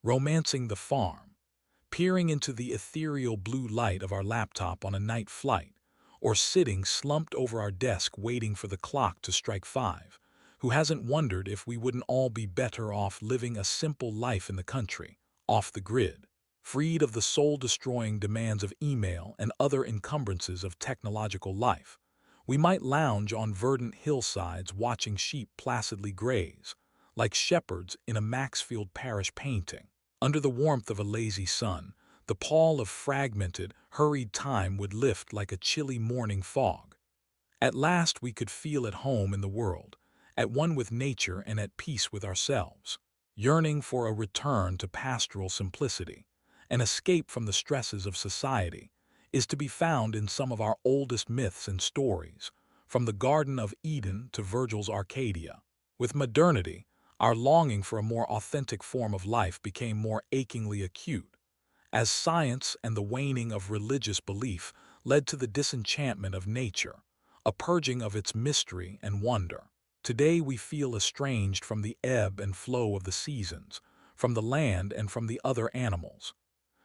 romancing the farm, peering into the ethereal blue light of our laptop on a night flight, or sitting slumped over our desk waiting for the clock to strike 5, who hasn't wondered if we wouldn't all be better off living a simple life in the country, off the grid, freed of the soul-destroying demands of email and other encumbrances of technological life. We might lounge on verdant hillsides watching sheep placidly graze, like shepherds in a Maxfield Parrish painting. Under the warmth of a lazy sun, the pall of fragmented, hurried time would lift like a chilly morning fog. At last we could feel at home in the world, at one with nature and at peace with ourselves, yearning for a return to pastoral simplicity. An escape from the stresses of society is to be found in some of our oldest myths and stories, from the Garden of Eden to Virgil's Arcadia. With modernity, our longing for a more authentic form of life became more achingly acute, as science and the waning of religious belief led to the disenchantment of nature, a purging of its mystery and wonder. Today we feel estranged from the ebb and flow of the seasons, from the land and from the other animals.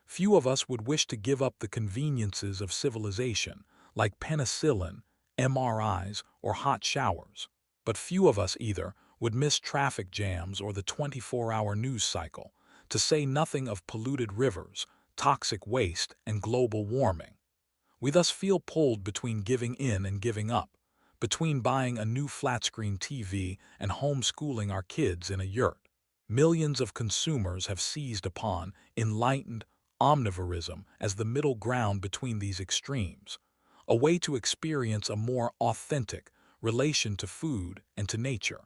Few of us would wish to give up the conveniences of civilization, like penicillin, MRIs, or hot showers. But few of us either would miss traffic jams or the 24-hour news cycle, to say nothing of polluted rivers, toxic waste, and global warming. We thus feel pulled between giving in and giving up, between buying a new flat-screen TV and homeschooling our kids in a yurt. Millions of consumers have seized upon enlightened omnivorism as the middle ground between these extremes, a way to experience a more authentic relation to food and to nature,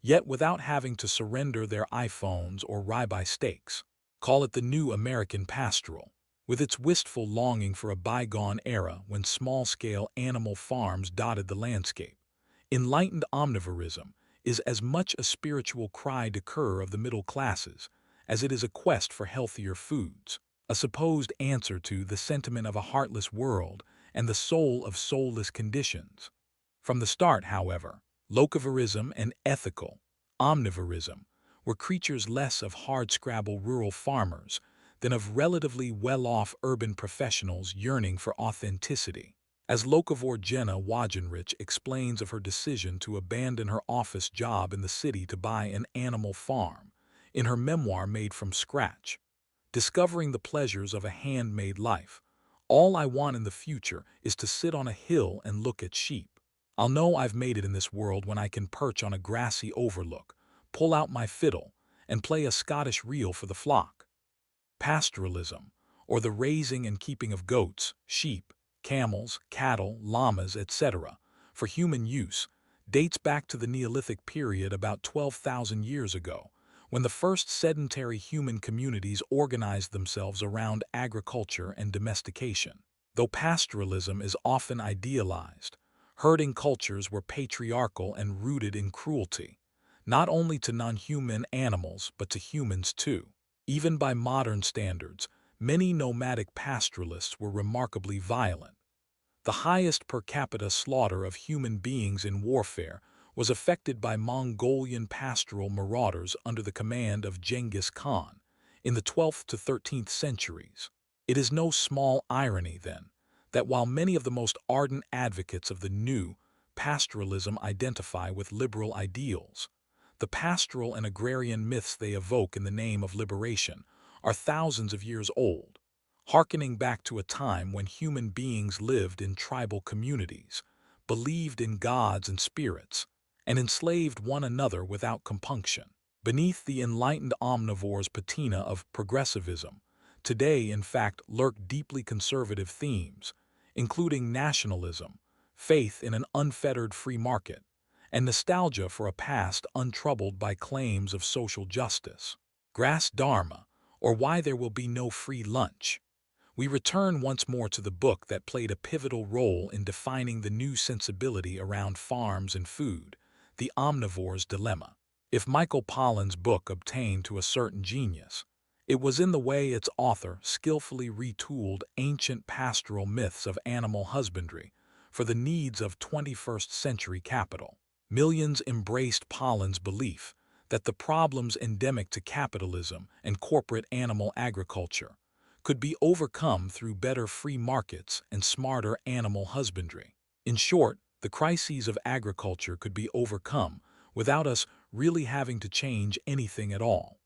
yet without having to surrender their iPhones or ribeye steaks. Call it the new American pastoral, with its wistful longing for a bygone era when small-scale animal farms dotted the landscape. Enlightened omnivorism is as much a spiritual cri de coeur of the middle classes as it is a quest for healthier foods, a supposed answer to the sentiment of a heartless world and the soul of soulless conditions. From the start, however, locavorism and ethical omnivorism were creatures less of hardscrabble rural farmers than of relatively well-off urban professionals yearning for authenticity. As locavore Jenna Wagenrich explains of her decision to abandon her office job in the city to buy an animal farm, in her memoir Made from Scratch, discovering the pleasures of a handmade life, all I want in the future is to sit on a hill and look at sheep. I'll know I've made it in this world when I can perch on a grassy overlook, pull out my fiddle, and play a Scottish reel for the flock. Pastoralism, or the raising and keeping of goats, sheep, camels, cattle, llamas, etc., for human use, dates back to the Neolithic period about 12,000 years ago, when the first sedentary human communities organized themselves around agriculture and domestication. Though pastoralism is often idealized, herding cultures were patriarchal and rooted in cruelty, not only to non-human animals but to humans too. Even by modern standards, many nomadic pastoralists were remarkably violent. The highest per capita slaughter of human beings in warfare was effected by Mongolian pastoral marauders under the command of Genghis Khan in the 12th to 13th centuries. It is no small irony, then, that while many of the most ardent advocates of the new pastoralism identify with liberal ideals, the pastoral and agrarian myths they evoke in the name of liberation are thousands of years old, hearkening back to a time when human beings lived in tribal communities, believed in gods and spirits, and enslaved one another without compunction. Beneath the enlightened omnivore's patina of progressivism, today in fact lurk deeply conservative themes, including nationalism, faith in an unfettered free market, and nostalgia for a past untroubled by claims of social justice. Grass Dharma, or Why There Will Be No Free Lunch. We return once more to the book that played a pivotal role in defining the new sensibility around farms and food, The Omnivore's Dilemma. If Michael Pollan's book obtained to a certain genius, it was in the way its author skillfully retooled ancient pastoral myths of animal husbandry for the needs of 21st century capital. Millions embraced Pollan's belief that the problems endemic to capitalism and corporate animal agriculture could be overcome through better free markets and smarter animal husbandry. In short, the crises of agriculture could be overcome without us really having to change anything at all.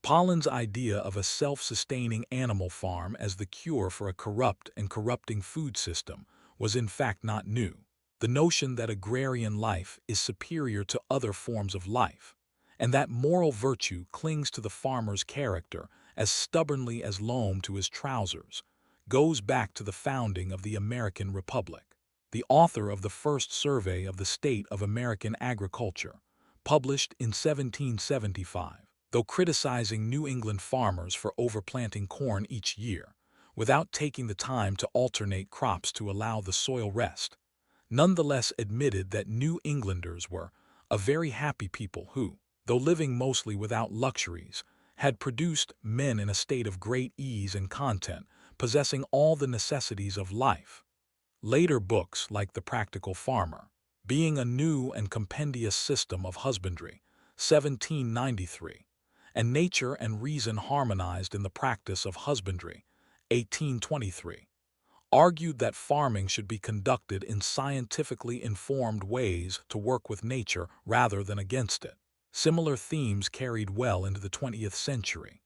Pollan's idea of a self-sustaining animal farm as the cure for a corrupt and corrupting food system was in fact not new. The notion that agrarian life is superior to other forms of life, and that moral virtue clings to the farmer's character as stubbornly as loam to his trousers, goes back to the founding of the American Republic. The author of the first survey of the state of American agriculture, published in 1775, though criticizing New England farmers for overplanting corn each year, without taking the time to alternate crops to allow the soil rest, nonetheless admitted that New Englanders were a very happy people who, though living mostly without luxuries, had produced men in a state of great ease and content, possessing all the necessities of life. Later books like The Practical Farmer, being a new and compendious system of husbandry, 1793, and Nature and Reason Harmonized in the Practice of Husbandry, 1823, argued that farming should be conducted in scientifically informed ways to work with nature rather than against it. Similar themes carried well into the 20th century.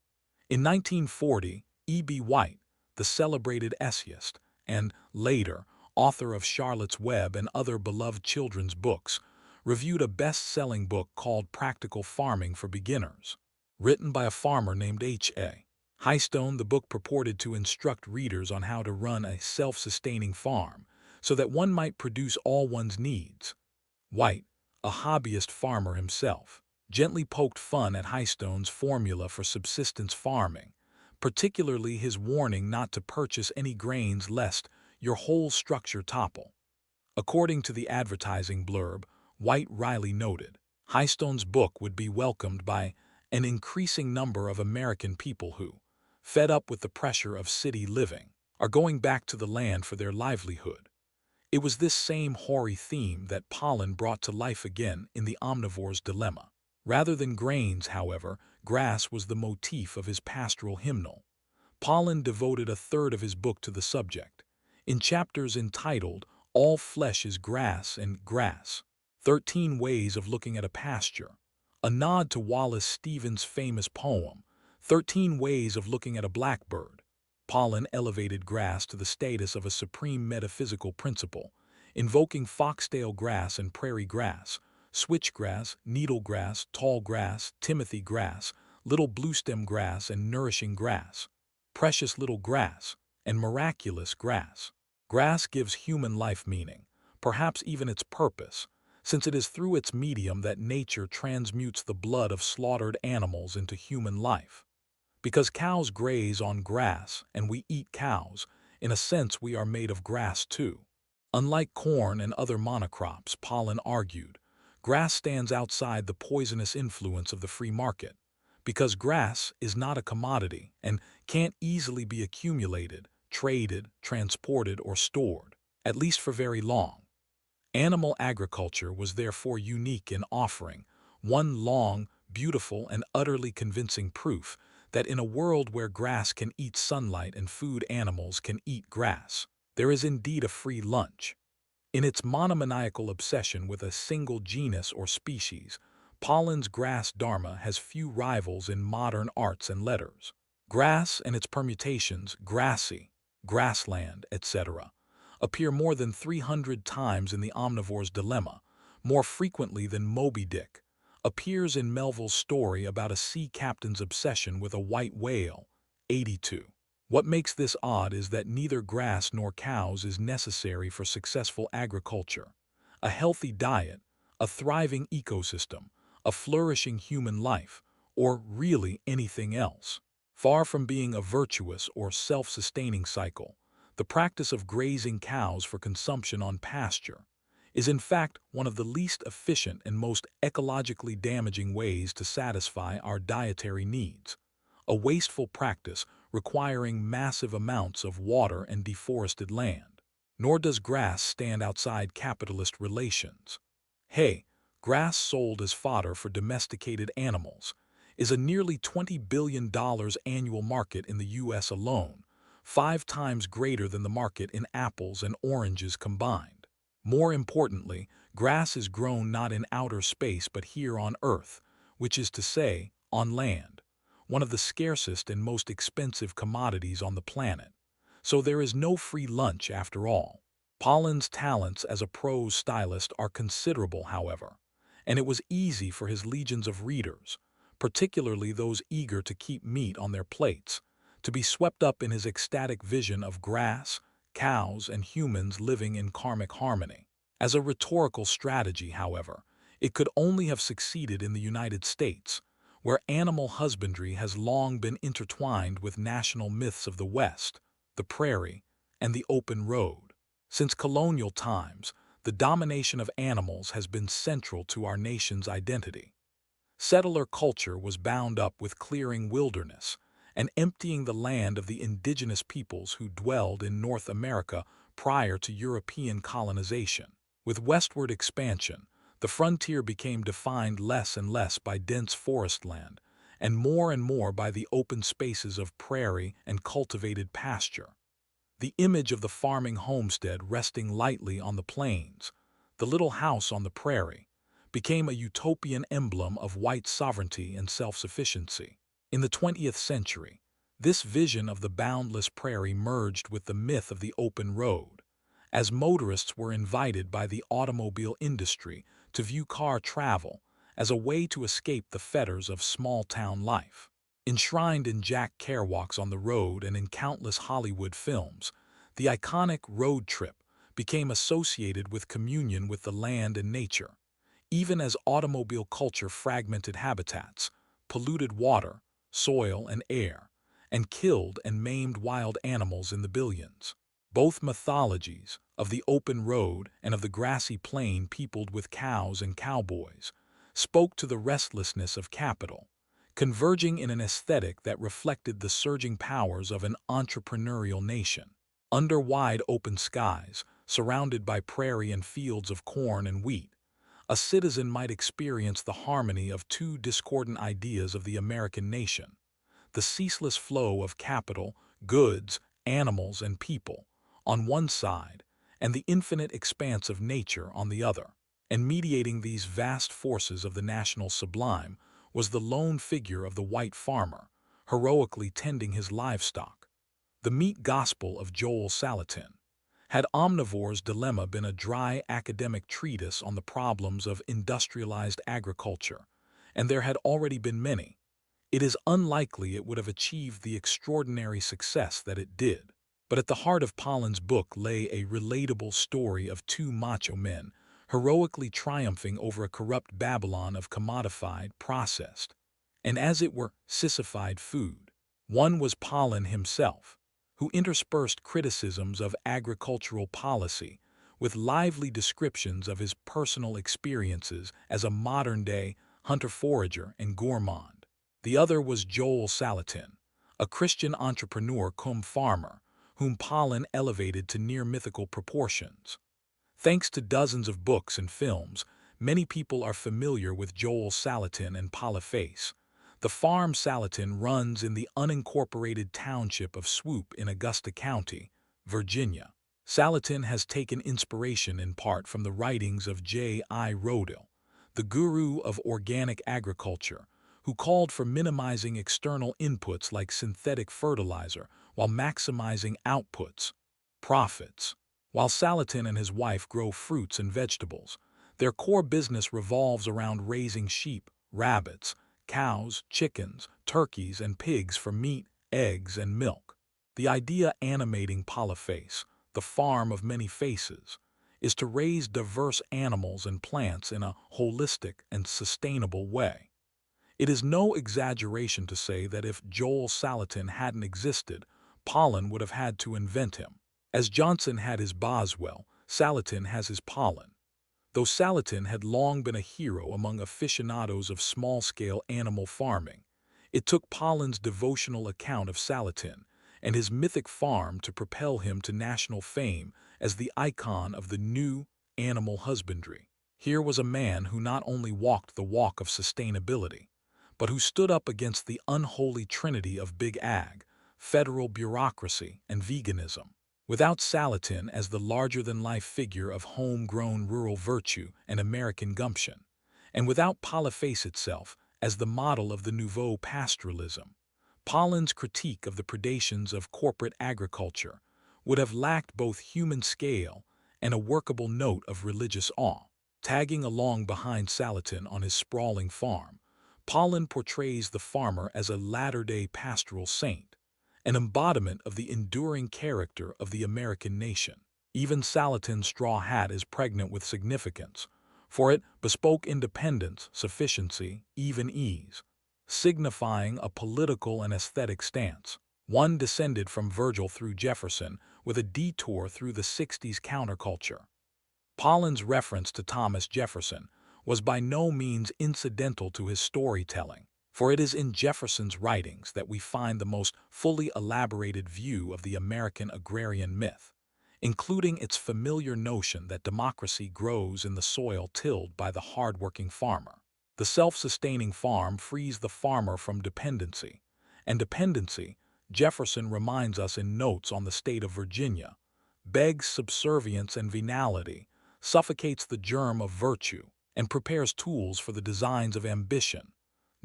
In 1940, E.B. White, the celebrated essayist, and, later, author of Charlotte's Web and other beloved children's books, reviewed a best-selling book called Practical Farming for Beginners. Written by a farmer named H.A. Hystone, the book purported to instruct readers on how to run a self-sustaining farm so that one might produce all one's needs. White, a hobbyist farmer himself, gently poked fun at Hystone's formula for subsistence farming, particularly his warning not to purchase any grains lest your whole structure topple. According to the advertising blurb, White wryly noted, Hystone's book would be welcomed by an increasing number of American people who, fed up with the pressure of city living, are going back to the land for their livelihood. It was this same hoary theme that Pollan brought to life again in The Omnivore's Dilemma. Rather than grains, however, grass was the motif of his pastoral hymnal. Pollan devoted a third of his book to the subject, in chapters entitled All Flesh is Grass and Grass, 13 Ways of Looking at a Pasture, a nod to Wallace Stevens' famous poem, 13 Ways of Looking at a Blackbird. Pollan elevated grass to the status of a supreme metaphysical principle, invoking foxtail grass and prairie grass, switchgrass, needlegrass, tall grass, timothy grass, little bluestem grass and nourishing grass, precious little grass, and miraculous grass. Grass gives human life meaning, perhaps even its purpose, since it is through its medium that nature transmutes the blood of slaughtered animals into human life. Because cows graze on grass and we eat cows, in a sense we are made of grass too. Unlike corn and other monocrops, Pollan argued, grass stands outside the poisonous influence of the free market, because grass is not a commodity and can't easily be accumulated, traded, transported, or stored, at least for very long. Animal agriculture was therefore unique in offering one long, beautiful, and utterly convincing proof that in a world where grass can eat sunlight and food animals can eat grass, there is indeed a free lunch. In its monomaniacal obsession with a single genus or species, Pollan's grass dharma has few rivals in modern arts and letters. Grass and its permutations, grassy, grassland, etc., appear more than 300 times in The Omnivore's Dilemma, more frequently than Moby Dick appears in Melville's story about a sea captain's obsession with a white whale, 82. What makes this odd is that neither grass nor cows is necessary for successful agriculture, a healthy diet, a thriving ecosystem, a flourishing human life, or really anything else. Far from being a virtuous or self-sustaining cycle, the practice of grazing cows for consumption on pasture is in fact one of the least efficient and most ecologically damaging ways to satisfy our dietary needs, a wasteful practice requiring massive amounts of water and deforested land. Nor does grass stand outside capitalist relations. Hey, grass sold as fodder for domesticated animals, is a nearly $20 billion annual market in the U.S. alone, 5 times greater than the market in apples and oranges combined. More importantly, grass is grown not in outer space but here on Earth, which is to say, on land, one of the scarcest and most expensive commodities on the planet. So there is no free lunch after all. Pollen's talents as a prose stylist are considerable, however, and it was easy for his legions of readers, particularly those eager to keep meat on their plates, to be swept up in his ecstatic vision of grass, cows, and humans living in karmic harmony. As a rhetorical strategy, however, it could only have succeeded in the United States, where animal husbandry has long been intertwined with national myths of the West, the prairie, and the open road. Since colonial times, the domination of animals has been central to our nation's identity. Settler culture was bound up with clearing wilderness and emptying the land of the indigenous peoples who dwelled in North America prior to European colonization. With westward expansion, the frontier became defined less and less by dense forest land and more by the open spaces of prairie and cultivated pasture. The image of the farming homestead resting lightly on the plains, the little house on the prairie, became a utopian emblem of white sovereignty and self-sufficiency. In the 20th century, this vision of the boundless prairie merged with the myth of the open road, as motorists were invited by the automobile industry to view car travel as a way to escape the fetters of small-town life. Enshrined in Jack Kerouac's On the Road and in countless Hollywood films, the iconic road trip became associated with communion with the land and nature, even as automobile culture fragmented habitats, polluted water, soil, and air, and killed and maimed wild animals in the billions. Both mythologies, of the open road and of the grassy plain peopled with cows and cowboys, spoke to the restlessness of capital, converging in an aesthetic that reflected the surging powers of an entrepreneurial nation. Under wide open skies, surrounded by prairie and fields of corn and wheat, a citizen might experience the harmony of two discordant ideas of the American nation: the ceaseless flow of capital, goods, animals, and people, on one side, and the infinite expanse of nature on the other. And mediating these vast forces of the national sublime was the lone figure of the white farmer, heroically tending his livestock. The meat gospel of Joel Salatin. Had Omnivore's Dilemma been a dry academic treatise on the problems of industrialized agriculture, and there had already been many, it is unlikely it would have achieved the extraordinary success that it did. But at the heart of Pollen's book lay a relatable story of two macho men heroically triumphing over a corrupt Babylon of commodified, processed, and as it were, sissified food. One was Pollen himself, who interspersed criticisms of agricultural policy with lively descriptions of his personal experiences as a modern-day hunter-forager and gourmand. The other was Joel Salatin, a Christian entrepreneur cum farmer, whom Pollen elevated to near-mythical proportions. Thanks to dozens of books and films, many people are familiar with Joel Salatin and Polyface. The farm Salatin runs in the unincorporated township of Swope in Augusta County, Virginia. Salatin has taken inspiration in part from the writings of J.I. Rodil, the guru of organic agriculture, who called for minimizing external inputs like synthetic fertilizer while maximizing outputs, profits. While Salatin and his wife grow fruits and vegetables, their core business revolves around raising sheep, rabbits, cows, chickens, turkeys, and pigs for meat, eggs, and milk. The idea animating Polyface, the farm of many faces, is to raise diverse animals and plants in a holistic and sustainable way. It is no exaggeration to say that if Joel Salatin hadn't existed, Pollen would have had to invent him. As Johnson had his Boswell, Salatin has his Pollen. Though Salatin had long been a hero among aficionados of small-scale animal farming, it took Pollen's devotional account of Salatin and his mythic farm to propel him to national fame as the icon of the new animal husbandry. Here was a man who not only walked the walk of sustainability, but who stood up against the unholy trinity of Big Ag, federal bureaucracy, and veganism. Without Salatin as the larger-than-life figure of homegrown rural virtue and American gumption, and without Poliface itself as the model of the nouveau pastoralism, Pollen's critique of the predations of corporate agriculture would have lacked both human scale and a workable note of religious awe. Tagging along behind Salatin on his sprawling farm, Pollen portrays the farmer as a latter-day pastoral saint, an embodiment of the enduring character of the American nation. Even Salatin's straw hat is pregnant with significance, for it bespoke independence, sufficiency, even ease, signifying a political and aesthetic stance. One descended from Virgil through Jefferson with a detour through the 60s counterculture. Pollen's reference to Thomas Jefferson was by no means incidental to his storytelling, for it is in Jefferson's writings that we find the most fully elaborated view of the American agrarian myth, including its familiar notion that democracy grows in the soil tilled by the hard-working farmer. The self-sustaining farm frees the farmer from dependency, and dependency, Jefferson reminds us in Notes on the State of Virginia, begs subservience and venality, suffocates the germ of virtue, and prepares tools for the designs of ambition.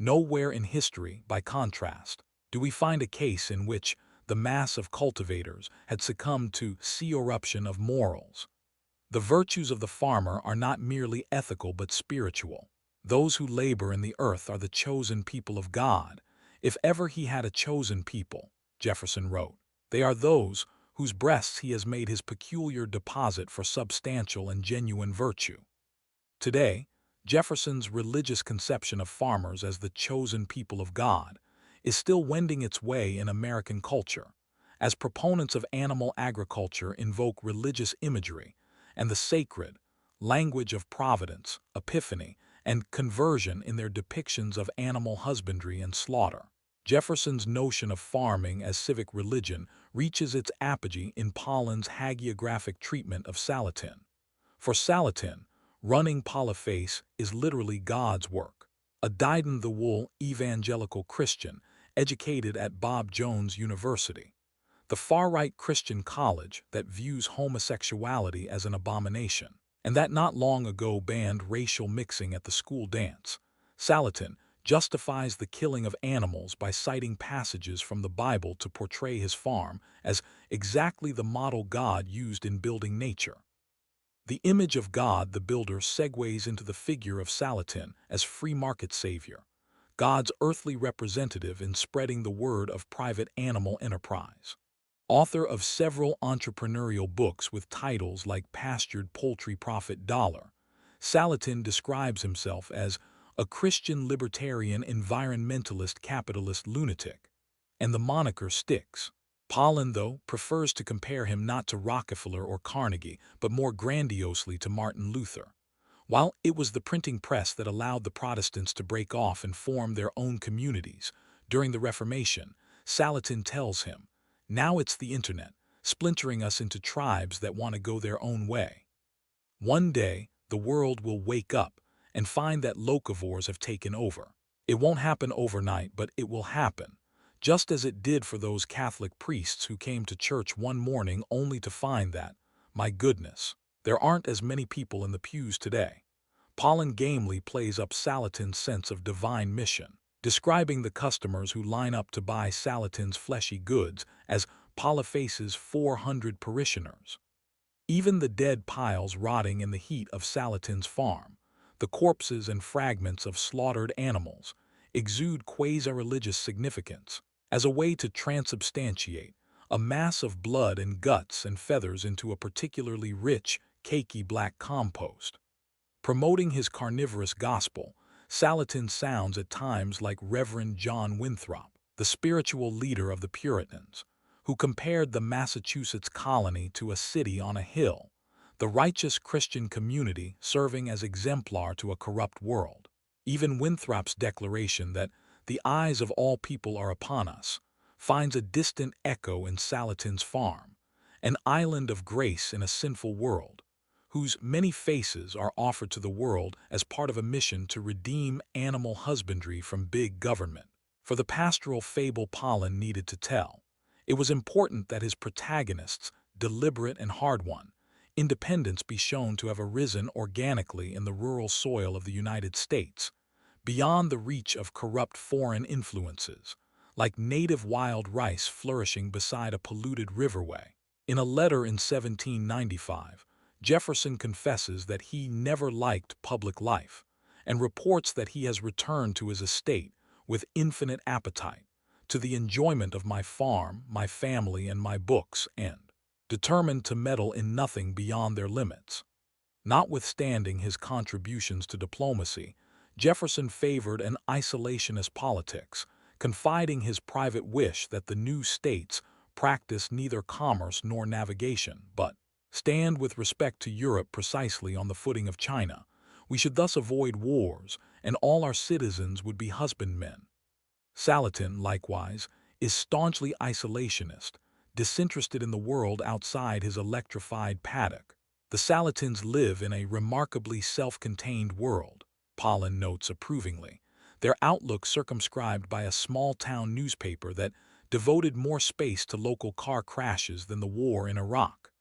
Nowhere in history, by contrast, do we find a case in which the mass of cultivators had succumbed to sea-eruption of morals. The virtues of the farmer are not merely ethical but spiritual. Those who labor in the earth are the chosen people of God. If ever he had a chosen people, Jefferson wrote, they are those whose breasts he has made his peculiar deposit for substantial and genuine virtue. Today, Jefferson's religious conception of farmers as the chosen people of God is still wending its way in American culture, as proponents of animal agriculture invoke religious imagery and the sacred language of providence, epiphany, and conversion in their depictions of animal husbandry and slaughter. Jefferson's notion of farming as civic religion reaches its apogee in Pollen's hagiographic treatment of Salatin. For Salatin, running Poliface is literally God's work. A dyed-in-the-wool evangelical Christian educated at Bob Jones University, the far-right Christian college that views homosexuality as an abomination, and that not long ago banned racial mixing at the school dance. Salatin justifies the killing of animals by citing passages from the Bible to portray his farm as exactly the model God used in building nature. The image of God the builder segues into the figure of Salatin as free market savior, God's earthly representative in spreading the word of private animal enterprise. Author of several entrepreneurial books with titles like Pastured Poultry Profit Dollar, Salatin describes himself as a Christian libertarian environmentalist capitalist lunatic, and the moniker sticks. Pollen, though, prefers to compare him not to Rockefeller or Carnegie, but more grandiosely to Martin Luther. While it was the printing press that allowed the Protestants to break off and form their own communities during the Reformation, Salatin tells him, now it's the internet, splintering us into tribes that want to go their own way. One day, the world will wake up and find that locavores have taken over. It won't happen overnight, but it will happen, just as it did for those Catholic priests who came to church one morning only to find that, my goodness, there aren't as many people in the pews today. Pollen gamely plays up Salatin's sense of divine mission, describing the customers who line up to buy Salatin's fleshy goods as Poliface's 400 parishioners. Even the dead piles rotting in the heat of Salatin's farm, the corpses and fragments of slaughtered animals, exude quasi-religious significance, as a way to transubstantiate a mass of blood and guts and feathers into a particularly rich, cakey black compost. Promoting his carnivorous gospel, Salatin sounds at times like Reverend John Winthrop, the spiritual leader of the Puritans, who compared the Massachusetts colony to a city on a hill, the righteous Christian community serving as exemplar to a corrupt world. Even Winthrop's declaration that the eyes of all people are upon us finds a distant echo in Salatin's farm, an island of grace in a sinful world, whose many faces are offered to the world as part of a mission to redeem animal husbandry from big government. For the pastoral fable Pollen needed to tell, it was important that his protagonists, deliberate and hard-won, independence be shown to have arisen organically in the rural soil of the United States, beyond the reach of corrupt foreign influences, like native wild rice flourishing beside a polluted riverway. In a letter in 1795, Jefferson confesses that he never liked public life, and reports that he has returned to his estate with infinite appetite, to the enjoyment of my farm, my family, and my books, and determined to meddle in nothing beyond their limits. Notwithstanding his contributions to diplomacy, Jefferson favored an isolationist politics, confiding his private wish that the new states practice neither commerce nor navigation, but stand with respect to Europe precisely on the footing of China. We should thus avoid wars, and all our citizens would be husbandmen. Salatin, likewise, is staunchly isolationist, disinterested in the world outside his electrified paddock. The Salatins live in a remarkably self-contained world, Pollen notes approvingly, their outlook circumscribed by a small-town newspaper that devoted more space to local car crashes than the war in Iraq.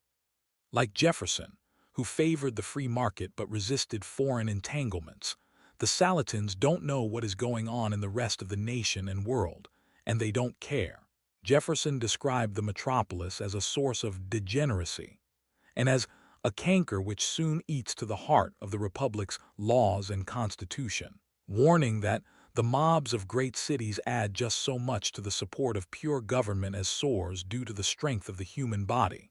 Like Jefferson, who favored the free market but resisted foreign entanglements, the Salatins don't know what is going on in the rest of the nation and world, and they don't care. Jefferson described the metropolis as a source of degeneracy, and as a canker which soon eats to the heart of the republic's laws and constitution, warning that the mobs of great cities add just so much to the support of pure government as soars due to the strength of the human body.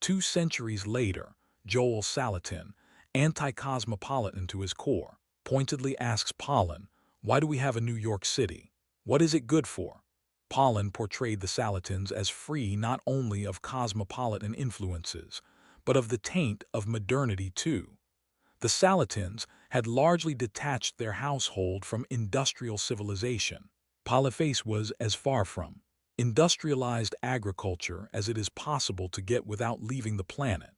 2 centuries later, Joel Salatin, anti-cosmopolitan to his core, pointedly asks Pollen, "Why do we have a New York City? What is it good for?" Pollen portrayed the Salatins as free not only of cosmopolitan influences, but of the taint of modernity too. The Salatins had largely detached their household from industrial civilization. Polyphase was as far from industrialized agriculture as it is possible to get without leaving the planet.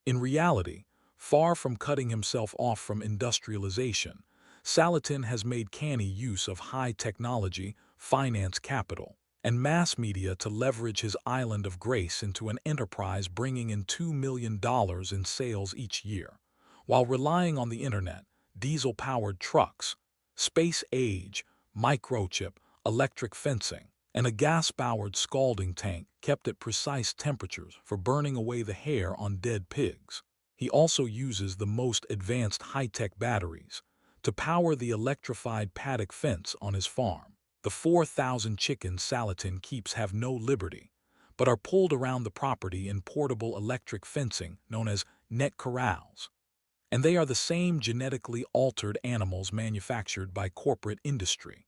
In reality, far from cutting himself off from industrialization, Salatin has made canny use of high technology, finance capital, and mass media to leverage his island of grace into an enterprise bringing in $2 million in sales each year, while relying on the internet, diesel-powered trucks, space age, microchip, electric fencing, and a gas-powered scalding tank kept at precise temperatures for burning away the hair on dead pigs. He also uses the most advanced high-tech batteries to power the electrified paddock fence on his farm. The 4,000 chickens Salatin keeps have no liberty, but are pulled around the property in portable electric fencing known as net corrals. And they are the same genetically altered animals manufactured by corporate industry,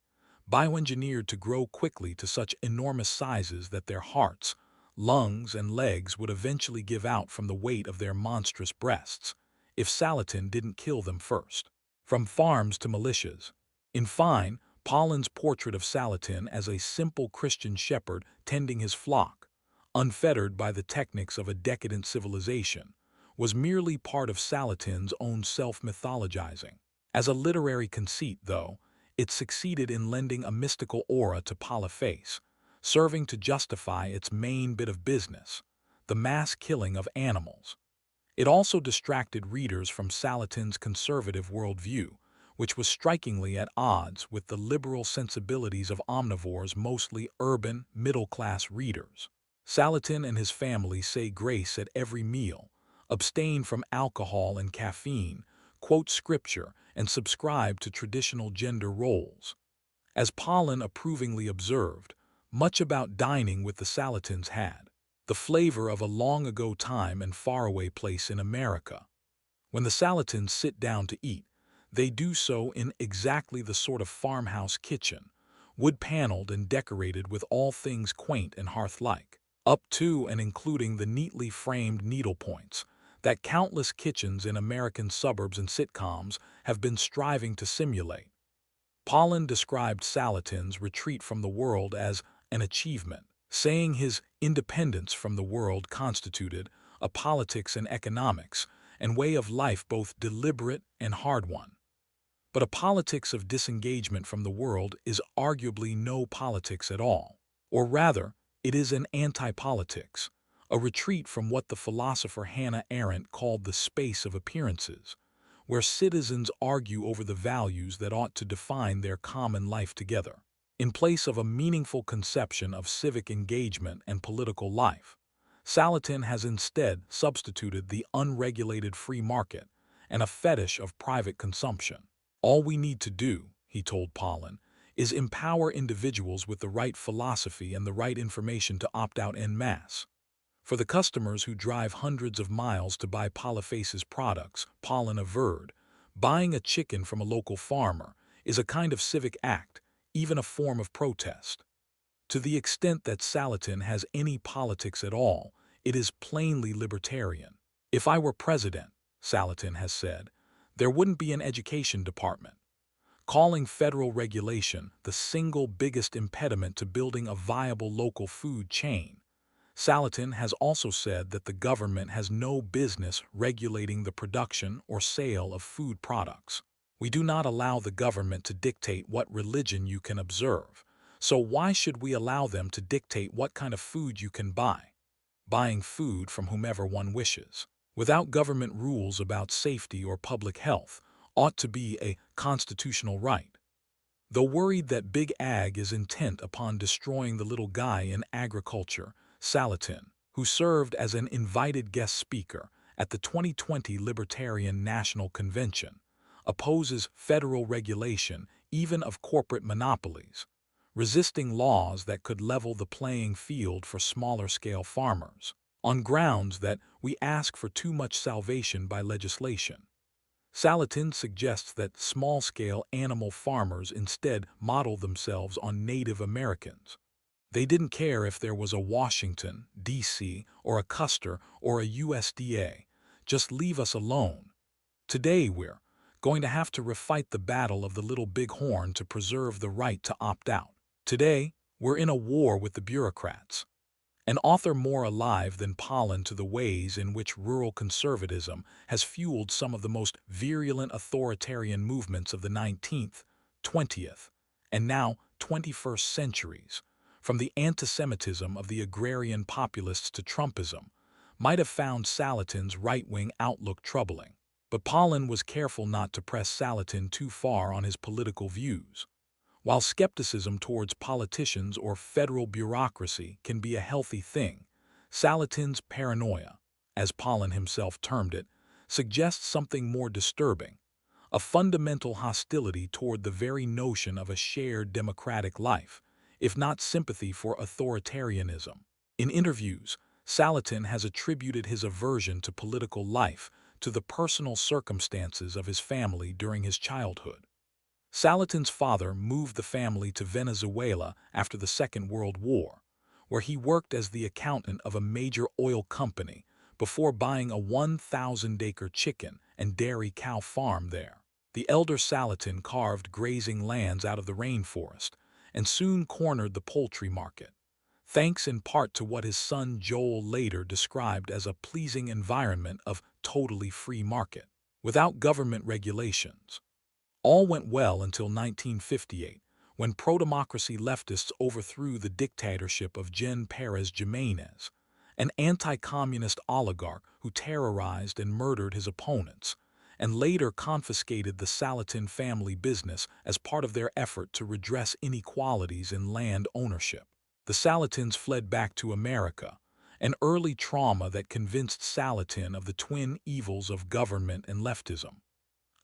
bioengineered to grow quickly to such enormous sizes that their hearts, lungs, and legs would eventually give out from the weight of their monstrous breasts, if Salatin didn't kill them first. From farms to militias. In fine, Pollen's portrait of Salatin as a simple Christian shepherd tending his flock, unfettered by the techniques of a decadent civilization, was merely part of Salatin's own self-mythologizing. As a literary conceit, though, it succeeded in lending a mystical aura to Polyphase, serving to justify its main bit of business, the mass killing of animals. It also distracted readers from Salatin's conservative worldview, which was strikingly at odds with the liberal sensibilities of Omnivore's mostly urban, middle-class readers. Salatin and his family say grace at every meal, abstain from alcohol and caffeine, quote scripture, and subscribe to traditional gender roles. As Pollen approvingly observed, much about dining with the Salatins had the flavor of a long-ago time and faraway place in America. When the Salatins sit down to eat, they do so in exactly the sort of farmhouse kitchen, wood-paneled and decorated with all things quaint and hearth-like, up to and including the neatly framed needlepoints that countless kitchens in American suburbs and sitcoms have been striving to simulate. Pollen described Salatin's retreat from the world as an achievement, saying his independence from the world constituted a politics and economics, and way of life both deliberate and hard-won. But a politics of disengagement from the world is arguably no politics at all. Or rather, it is an anti-politics, a retreat from what the philosopher Hannah Arendt called the space of appearances, where citizens argue over the values that ought to define their common life together. In place of a meaningful conception of civic engagement and political life, Salatin has instead substituted the unregulated free market and a fetish of private consumption. All we need to do, he told Pollan, is empower individuals with the right philosophy and the right information to opt out en masse. For the customers who drive hundreds of miles to buy Polyface's products, Pollan averred, buying a chicken from a local farmer is a kind of civic act, even a form of protest. To the extent that Salatin has any politics at all, it is plainly libertarian. If I were president, Salatin has said, there wouldn't be an education department, calling federal regulation the single biggest impediment to building a viable local food chain. Salatin has also said that the government has no business regulating the production or sale of food products. We do not allow the government to dictate what religion you can observe, so why should we allow them to dictate what kind of food you can buy? Buying food from whomever one wishes, without government rules about safety or public health, ought to be a constitutional right. Though worried that Big Ag is intent upon destroying the little guy in agriculture, Salatin, who served as an invited guest speaker at the 2020 Libertarian National Convention, opposes federal regulation even of corporate monopolies, resisting laws that could level the playing field for smaller-scale farmers, on grounds that we ask for too much salvation by legislation. Salatin suggests that small-scale animal farmers instead model themselves on Native Americans. They didn't care if there was a Washington, D.C., or a Custer, or a USDA. Just leave us alone. Today we're going to have to refight the battle of the little bighorn to preserve the right to opt out. Today, we're in a war with the bureaucrats. An author more alive than Pollan to the ways in which rural conservatism has fueled some of the most virulent authoritarian movements of the 19th, 20th, and now 21st centuries, from the antisemitism of the agrarian populists to Trumpism, might have found Salatin's right-wing outlook troubling. But Pollan was careful not to press Salatin too far on his political views. While skepticism towards politicians or federal bureaucracy can be a healthy thing, Salatin's paranoia, as Pollan himself termed it, suggests something more disturbing, a fundamental hostility toward the very notion of a shared democratic life, if not sympathy for authoritarianism. In interviews, Salatin has attributed his aversion to political life to the personal circumstances of his family during his childhood. Salatin's father moved the family to Venezuela after the Second World War, where he worked as the accountant of a major oil company before buying a 1,000-acre chicken and dairy cow farm there. The elder Salatin carved grazing lands out of the rainforest and soon cornered the poultry market, thanks in part to what his son Joel later described as a pleasing environment of totally free market, without government regulations. All went well until 1958, when pro-democracy leftists overthrew the dictatorship of Gen Perez Jimenez, an anti-communist oligarch who terrorized and murdered his opponents, and later confiscated the Salatin family business as part of their effort to redress inequalities in land ownership. The Salatins fled back to America, an early trauma that convinced Salatin of the twin evils of government and leftism.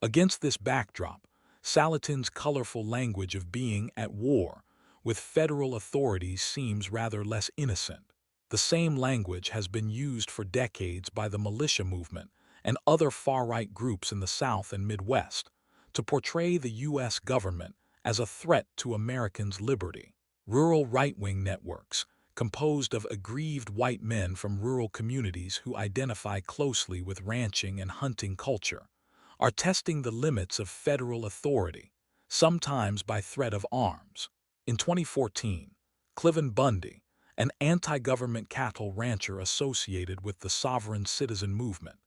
Against this backdrop, Salatin's colorful language of being at war with federal authorities seems rather less innocent. The same language has been used for decades by the militia movement and other far-right groups in the South and Midwest to portray the U.S. government as a threat to Americans' liberty. Rural right-wing networks, composed of aggrieved white men from rural communities who identify closely with ranching and hunting culture, are testing the limits of federal authority, sometimes by threat of arms. In 2014, Cliven Bundy, an anti-government cattle rancher associated with the sovereign citizen movement,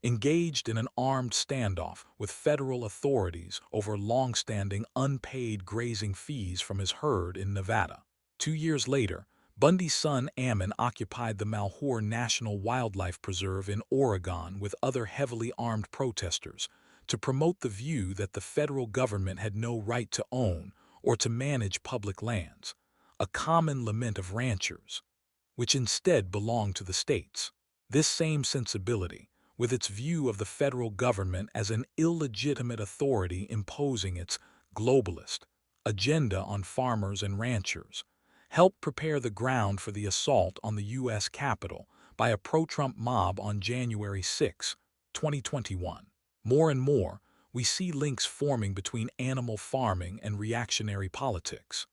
engaged in an armed standoff with federal authorities over long-standing unpaid grazing fees from his herd in Nevada. 2 years later, Bundy's son Ammon occupied the Malheur National Wildlife Preserve in Oregon with other heavily armed protesters to promote the view that the federal government had no right to own or to manage public lands, a common lament of ranchers, which instead belonged to the states. This same sensibility, with its view of the federal government as an illegitimate authority imposing its globalist agenda on farmers and ranchers, helped prepare the ground for the assault on the U.S. Capitol by a pro-Trump mob on January 6, 2021. More and more, we see links forming between animal farming and reactionary politics.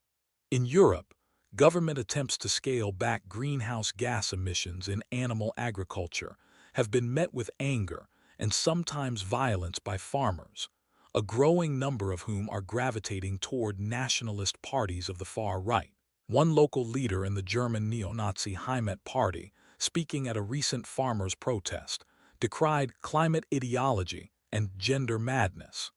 In Europe, government attempts to scale back greenhouse gas emissions in animal agriculture have been met with anger and sometimes violence by farmers, a growing number of whom are gravitating toward nationalist parties of the far right. One local leader in the German neo-Nazi Heimat Party, speaking at a recent farmers' protest, decried climate ideology and gender madness.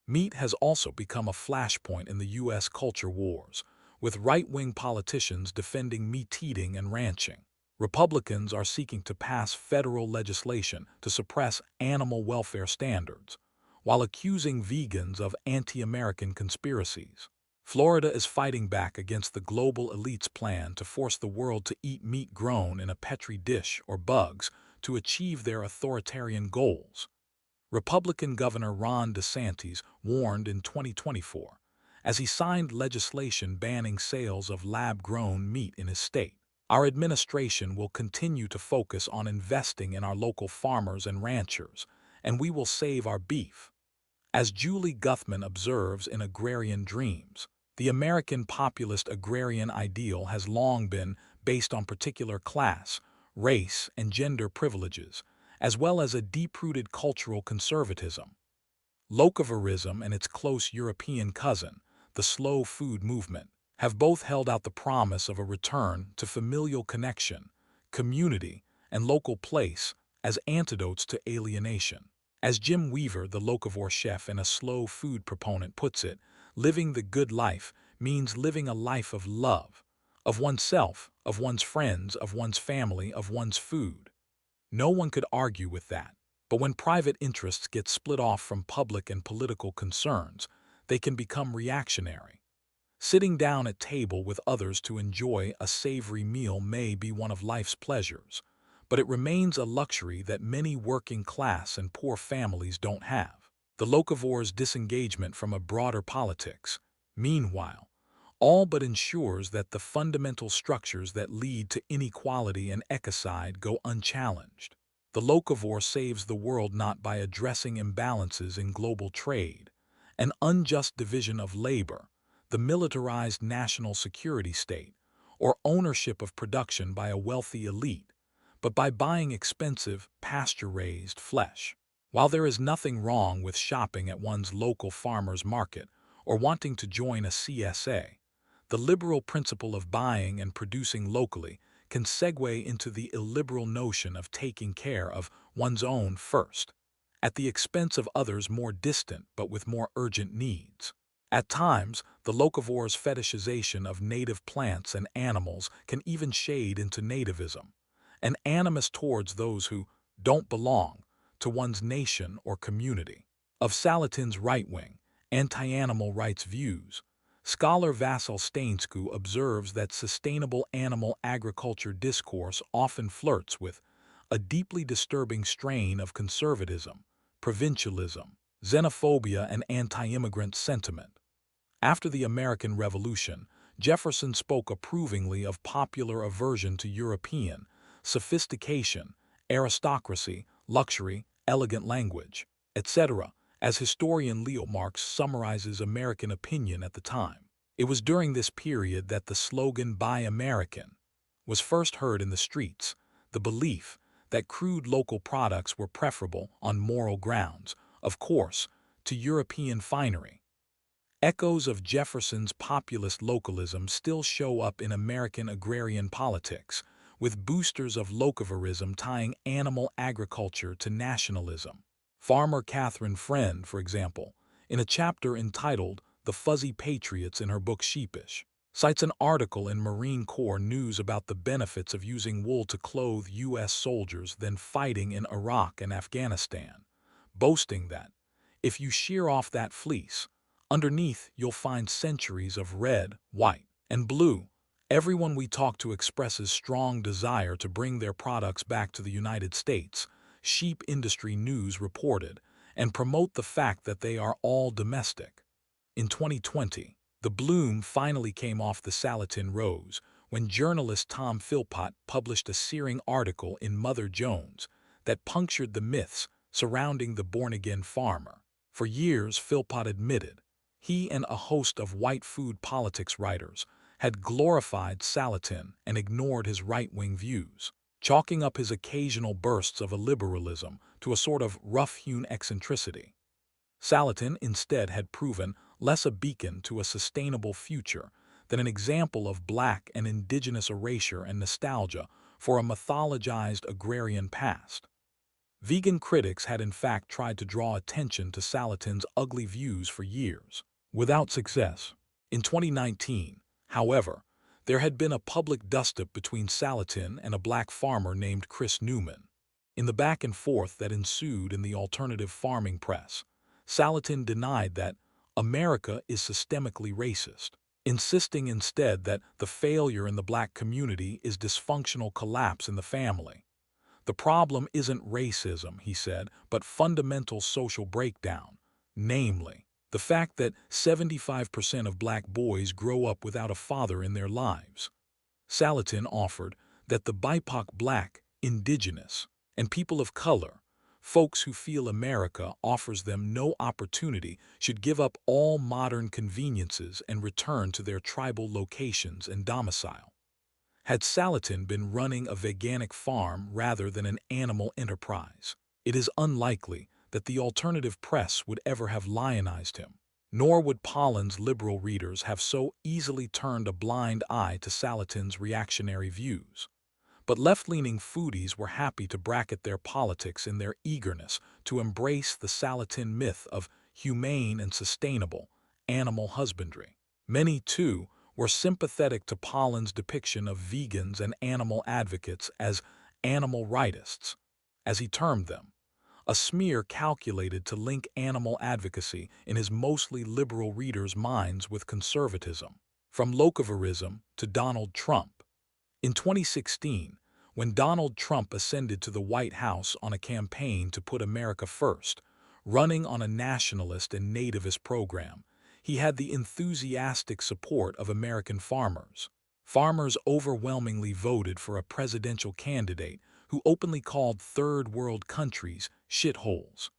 Meat has also become a flashpoint in the U.S. culture wars, with right-wing politicians defending meat-eating and ranching. Republicans are seeking to pass federal legislation to suppress animal welfare standards, while accusing vegans of anti-American conspiracies. Florida is fighting back against the global elite's plan to force the world to eat meat grown in a petri dish or bugs to achieve their authoritarian goals. Republican Governor Ron DeSantis warned in 2024 as he signed legislation banning sales of lab-grown meat in his state. Our administration will continue to focus on investing in our local farmers and ranchers, and we will save our beef. As Julie Guthman observes in Agrarian Dreams, the American populist agrarian ideal has long been based on particular class, race, and gender privileges, as well as a deep-rooted cultural conservatism. Locavorism and its close European cousin, the slow food movement, have both held out the promise of a return to familial connection, community, and local place as antidotes to alienation. As Jim Weaver, the locavore chef and a slow food proponent, puts it, living the good life means living a life of love, of oneself, of one's friends, of one's family, of one's food. No one could argue with that, but when private interests get split off from public and political concerns, they can become reactionary. Sitting down at table with others to enjoy a savory meal may be one of life's pleasures, but it remains a luxury that many working class and poor families don't have. The locavore's disengagement from a broader politics, meanwhile, all but ensures that the fundamental structures that lead to inequality and ecocide go unchallenged. The locavore saves the world not by addressing imbalances in global trade, an unjust division of labor, the militarized national security state, or ownership of production by a wealthy elite, but by buying expensive, pasture-raised flesh. While there is nothing wrong with shopping at one's local farmer's market or wanting to join a CSA, the liberal principle of buying and producing locally can segue into the illiberal notion of taking care of one's own first, at the expense of others more distant but with more urgent needs. At times, the locavore's fetishization of native plants and animals can even shade into nativism, an animus towards those who don't belong to one's nation or community. Of Salatin's right-wing, anti-animal rights views, scholar Vasil Stainsku observes that sustainable animal agriculture discourse often flirts with a deeply disturbing strain of conservatism, provincialism, xenophobia, and anti-immigrant sentiment. After the American Revolution, Jefferson spoke approvingly of popular aversion to European sophistication, aristocracy, luxury, elegant language, etc., as historian Leo Marx summarizes American opinion at the time. It was during this period that the slogan "Buy American" was first heard in the streets, the belief that crude local products were preferable on moral grounds, of course, to European finery. Echoes of Jefferson's populist localism still show up in American agrarian politics, with boosters of locavorism tying animal agriculture to nationalism. Farmer Catherine Friend, for example, in a chapter entitled The Fuzzy Patriots in her book Sheepish, cites an article in Marine Corps News about the benefits of using wool to clothe U.S. soldiers then fighting in Iraq and Afghanistan, boasting that, if you shear off that fleece, underneath you'll find centuries of red, white, and blue. Everyone we talk to expresses strong desire to bring their products back to the United States, Sheep Industry News reported, and promote the fact that they are all domestic. In 2020, the bloom finally came off the Salatin rose when journalist Tom Philpott published a searing article in Mother Jones that punctured the myths surrounding the born-again farmer. For years, Philpott admitted, he and a host of white food politics writers had glorified Salatin and ignored his right-wing views, chalking up his occasional bursts of illiberalism to a sort of rough-hewn eccentricity. Salatin instead had proven less a beacon to a sustainable future than an example of black and indigenous erasure and nostalgia for a mythologized agrarian past. Vegan critics had in fact tried to draw attention to Salatin's ugly views for years, without success. In 2019, however, there had been a public dust-up between Salatin and a black farmer named Chris Newman. In the back and forth that ensued in the alternative farming press, Salatin denied that America is systemically racist, insisting instead that the failure in the black community is dysfunctional collapse in the family. The problem isn't racism, he said, but fundamental social breakdown, namely, the fact that 75% of black boys grow up without a father in their lives. Salatin offered that the BIPOC black, indigenous, and people of color, folks who feel America offers them no opportunity, should give up all modern conveniences and return to their tribal locations and domicile. Had Salatin been running a veganic farm rather than an animal enterprise, it is unlikely that the alternative press would ever have lionized him, nor would Pollen's liberal readers have so easily turned a blind eye to Salatin's reactionary views. But left-leaning foodies were happy to bracket their politics in their eagerness to embrace the Salatin myth of humane and sustainable animal husbandry. Many, too, were sympathetic to Pollen's depiction of vegans and animal advocates as animal rightists, as he termed them, a smear calculated to link animal advocacy in his mostly liberal readers' minds with conservatism. From locavorism to Donald Trump. In 2016, when Donald Trump ascended to the White House on a campaign to put America first, running on a nationalist and nativist program, he had the enthusiastic support of American farmers. Farmers overwhelmingly voted for a presidential candidate who openly called third world countries shitholes,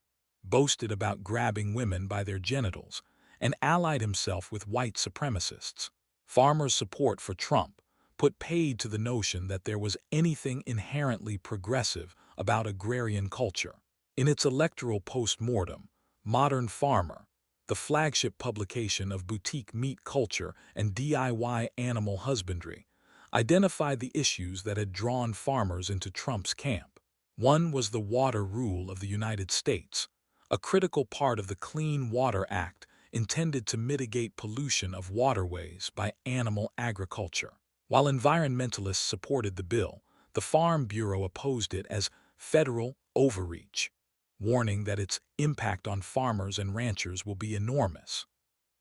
boasted about grabbing women by their genitals, and allied himself with white supremacists. Farmers' support for Trump put paid to the notion that there was anything inherently progressive about agrarian culture. In its electoral post-mortem, Modern Farmer, the flagship publication of boutique meat culture and DIY animal husbandry, identified the issues that had drawn farmers into Trump's camp. One was the water rule of the United States, a critical part of the Clean Water Act intended to mitigate pollution of waterways by animal agriculture. While environmentalists supported the bill, the Farm Bureau opposed it as federal overreach, warning that its impact on farmers and ranchers will be enormous.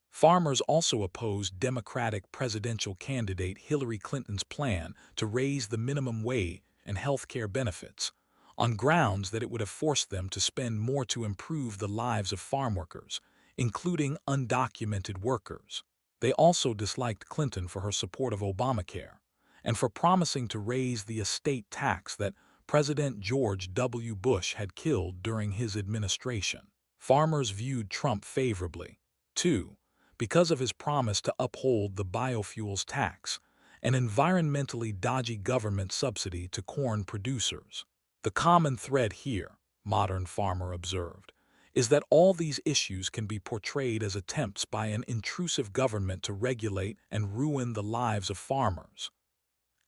Farmers also opposed Democratic presidential candidate Hillary Clinton's plan to raise the minimum wage and health care benefits, on grounds that it would have forced them to spend more to improve the lives of farm workers, including undocumented workers. They also disliked Clinton for her support of Obamacare and for promising to raise the estate tax that President George W. Bush had killed during his administration. Farmers viewed Trump favorably, too, because of his promise to uphold the biofuels tax, an environmentally dodgy government subsidy to corn producers. The common thread here, Modern Farmer observed, is that all these issues can be portrayed as attempts by an intrusive government to regulate and ruin the lives of farmers.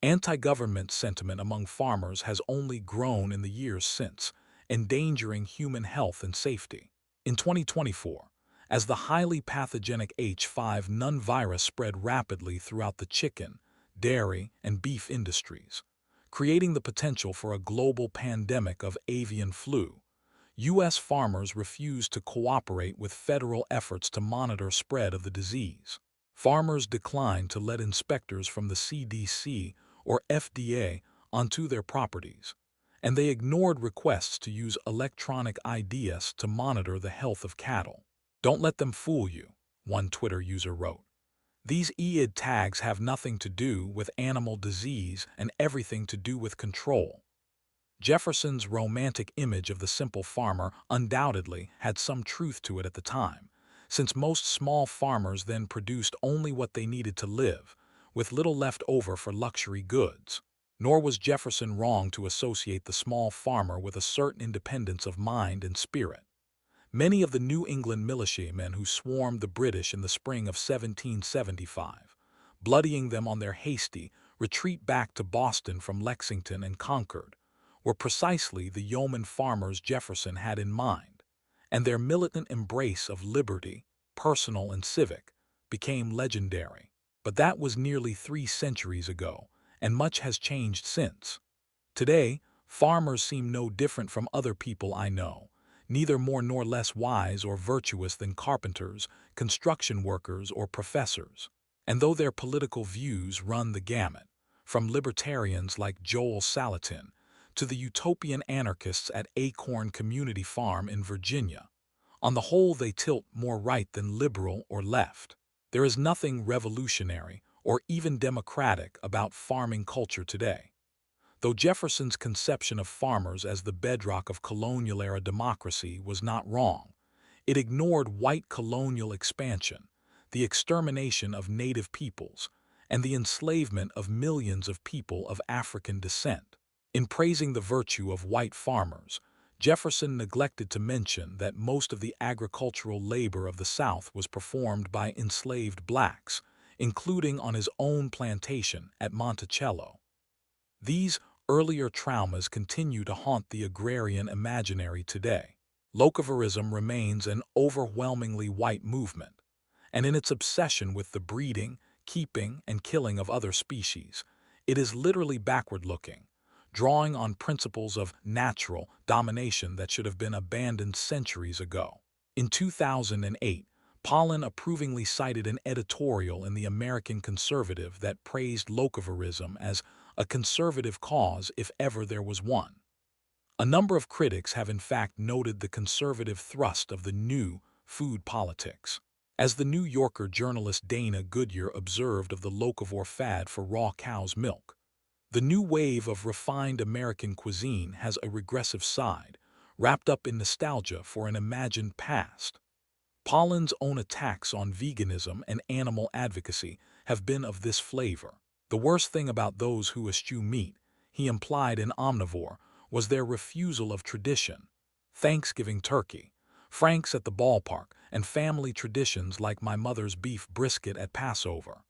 Anti-government sentiment among farmers has only grown in the years since, endangering human health and safety. In 2024, as the highly pathogenic H5N1 virus spread rapidly throughout the chicken, dairy, and beef industries, creating the potential for a global pandemic of avian flu, U.S. farmers refused to cooperate with federal efforts to monitor spread of the disease. Farmers declined to let inspectors from the CDC or FDA onto their properties, and they ignored requests to use electronic IDs to monitor the health of cattle. "Don't let them fool you," one Twitter user wrote. "These EID tags have nothing to do with animal disease and everything to do with control." Jefferson's romantic image of the simple farmer undoubtedly had some truth to it at the time, since most small farmers then produced only what they needed to live, with little left over for luxury goods. Nor was Jefferson wrong to associate the small farmer with a certain independence of mind and spirit. Many of the New England militiamen who swarmed the British in the spring of 1775, bloodying them on their hasty retreat back to Boston from Lexington and Concord, were precisely the yeoman farmers Jefferson had in mind, and their militant embrace of liberty, personal and civic, became legendary. But that was nearly 3 centuries ago, and much has changed since. Today, farmers seem no different from other people I know, neither more nor less wise or virtuous than carpenters, construction workers, or professors. And though their political views run the gamut, from libertarians like Joel Salatin to the utopian anarchists at Acorn Community Farm in Virginia, on the whole they tilt more right than liberal or left. There is nothing revolutionary or even democratic about farming culture today. Though Jefferson's conception of farmers as the bedrock of colonial-era democracy was not wrong, it ignored white colonial expansion, the extermination of native peoples, and the enslavement of millions of people of African descent. In praising the virtue of white farmers, Jefferson neglected to mention that most of the agricultural labor of the South was performed by enslaved blacks, including on his own plantation at Monticello. These earlier traumas continue to haunt the agrarian imaginary today. Locavorism remains an overwhelmingly white movement, and in its obsession with the breeding, keeping, and killing of other species, it is literally backward-looking, drawing on principles of natural domination that should have been abandoned centuries ago. In 2008, Pollan approvingly cited an editorial in the American Conservative that praised locavorism as a conservative cause if ever there was one. A number of critics have in fact noted the conservative thrust of the new food politics. As the New Yorker journalist Dana Goodyear observed of the locavore fad for raw cow's milk, "The new wave of refined American cuisine has a regressive side, wrapped up in nostalgia for an imagined past." Pollan's own attacks on veganism and animal advocacy have been of this flavor. "The worst thing about those who eschew meat," he implied in Omnivore, "was their refusal of tradition. Thanksgiving turkey, Franks at the ballpark, and family traditions like my mother's beef brisket at Passover."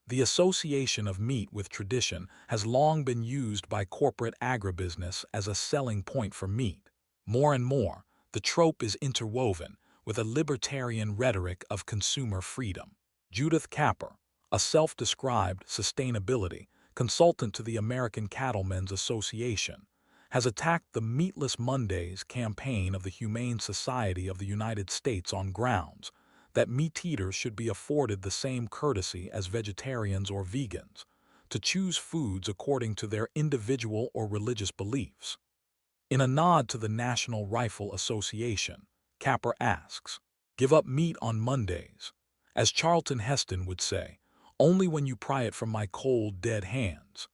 The association of meat with tradition has long been used by corporate agribusiness as a selling point for meat. More and more, the trope is interwoven with a libertarian rhetoric of consumer freedom. Judith Capper, a self-described sustainability consultant to the American Cattlemen's Association, has attacked the Meatless Mondays campaign of the Humane Society of the United States on grounds that meat-eaters should be afforded the same courtesy as vegetarians or vegans, to choose foods according to their individual or religious beliefs. In a nod to the National Rifle Association, Capper asks, "Give up meat on Mondays. As Charlton Heston would say, only when you pry it from my cold, dead hands."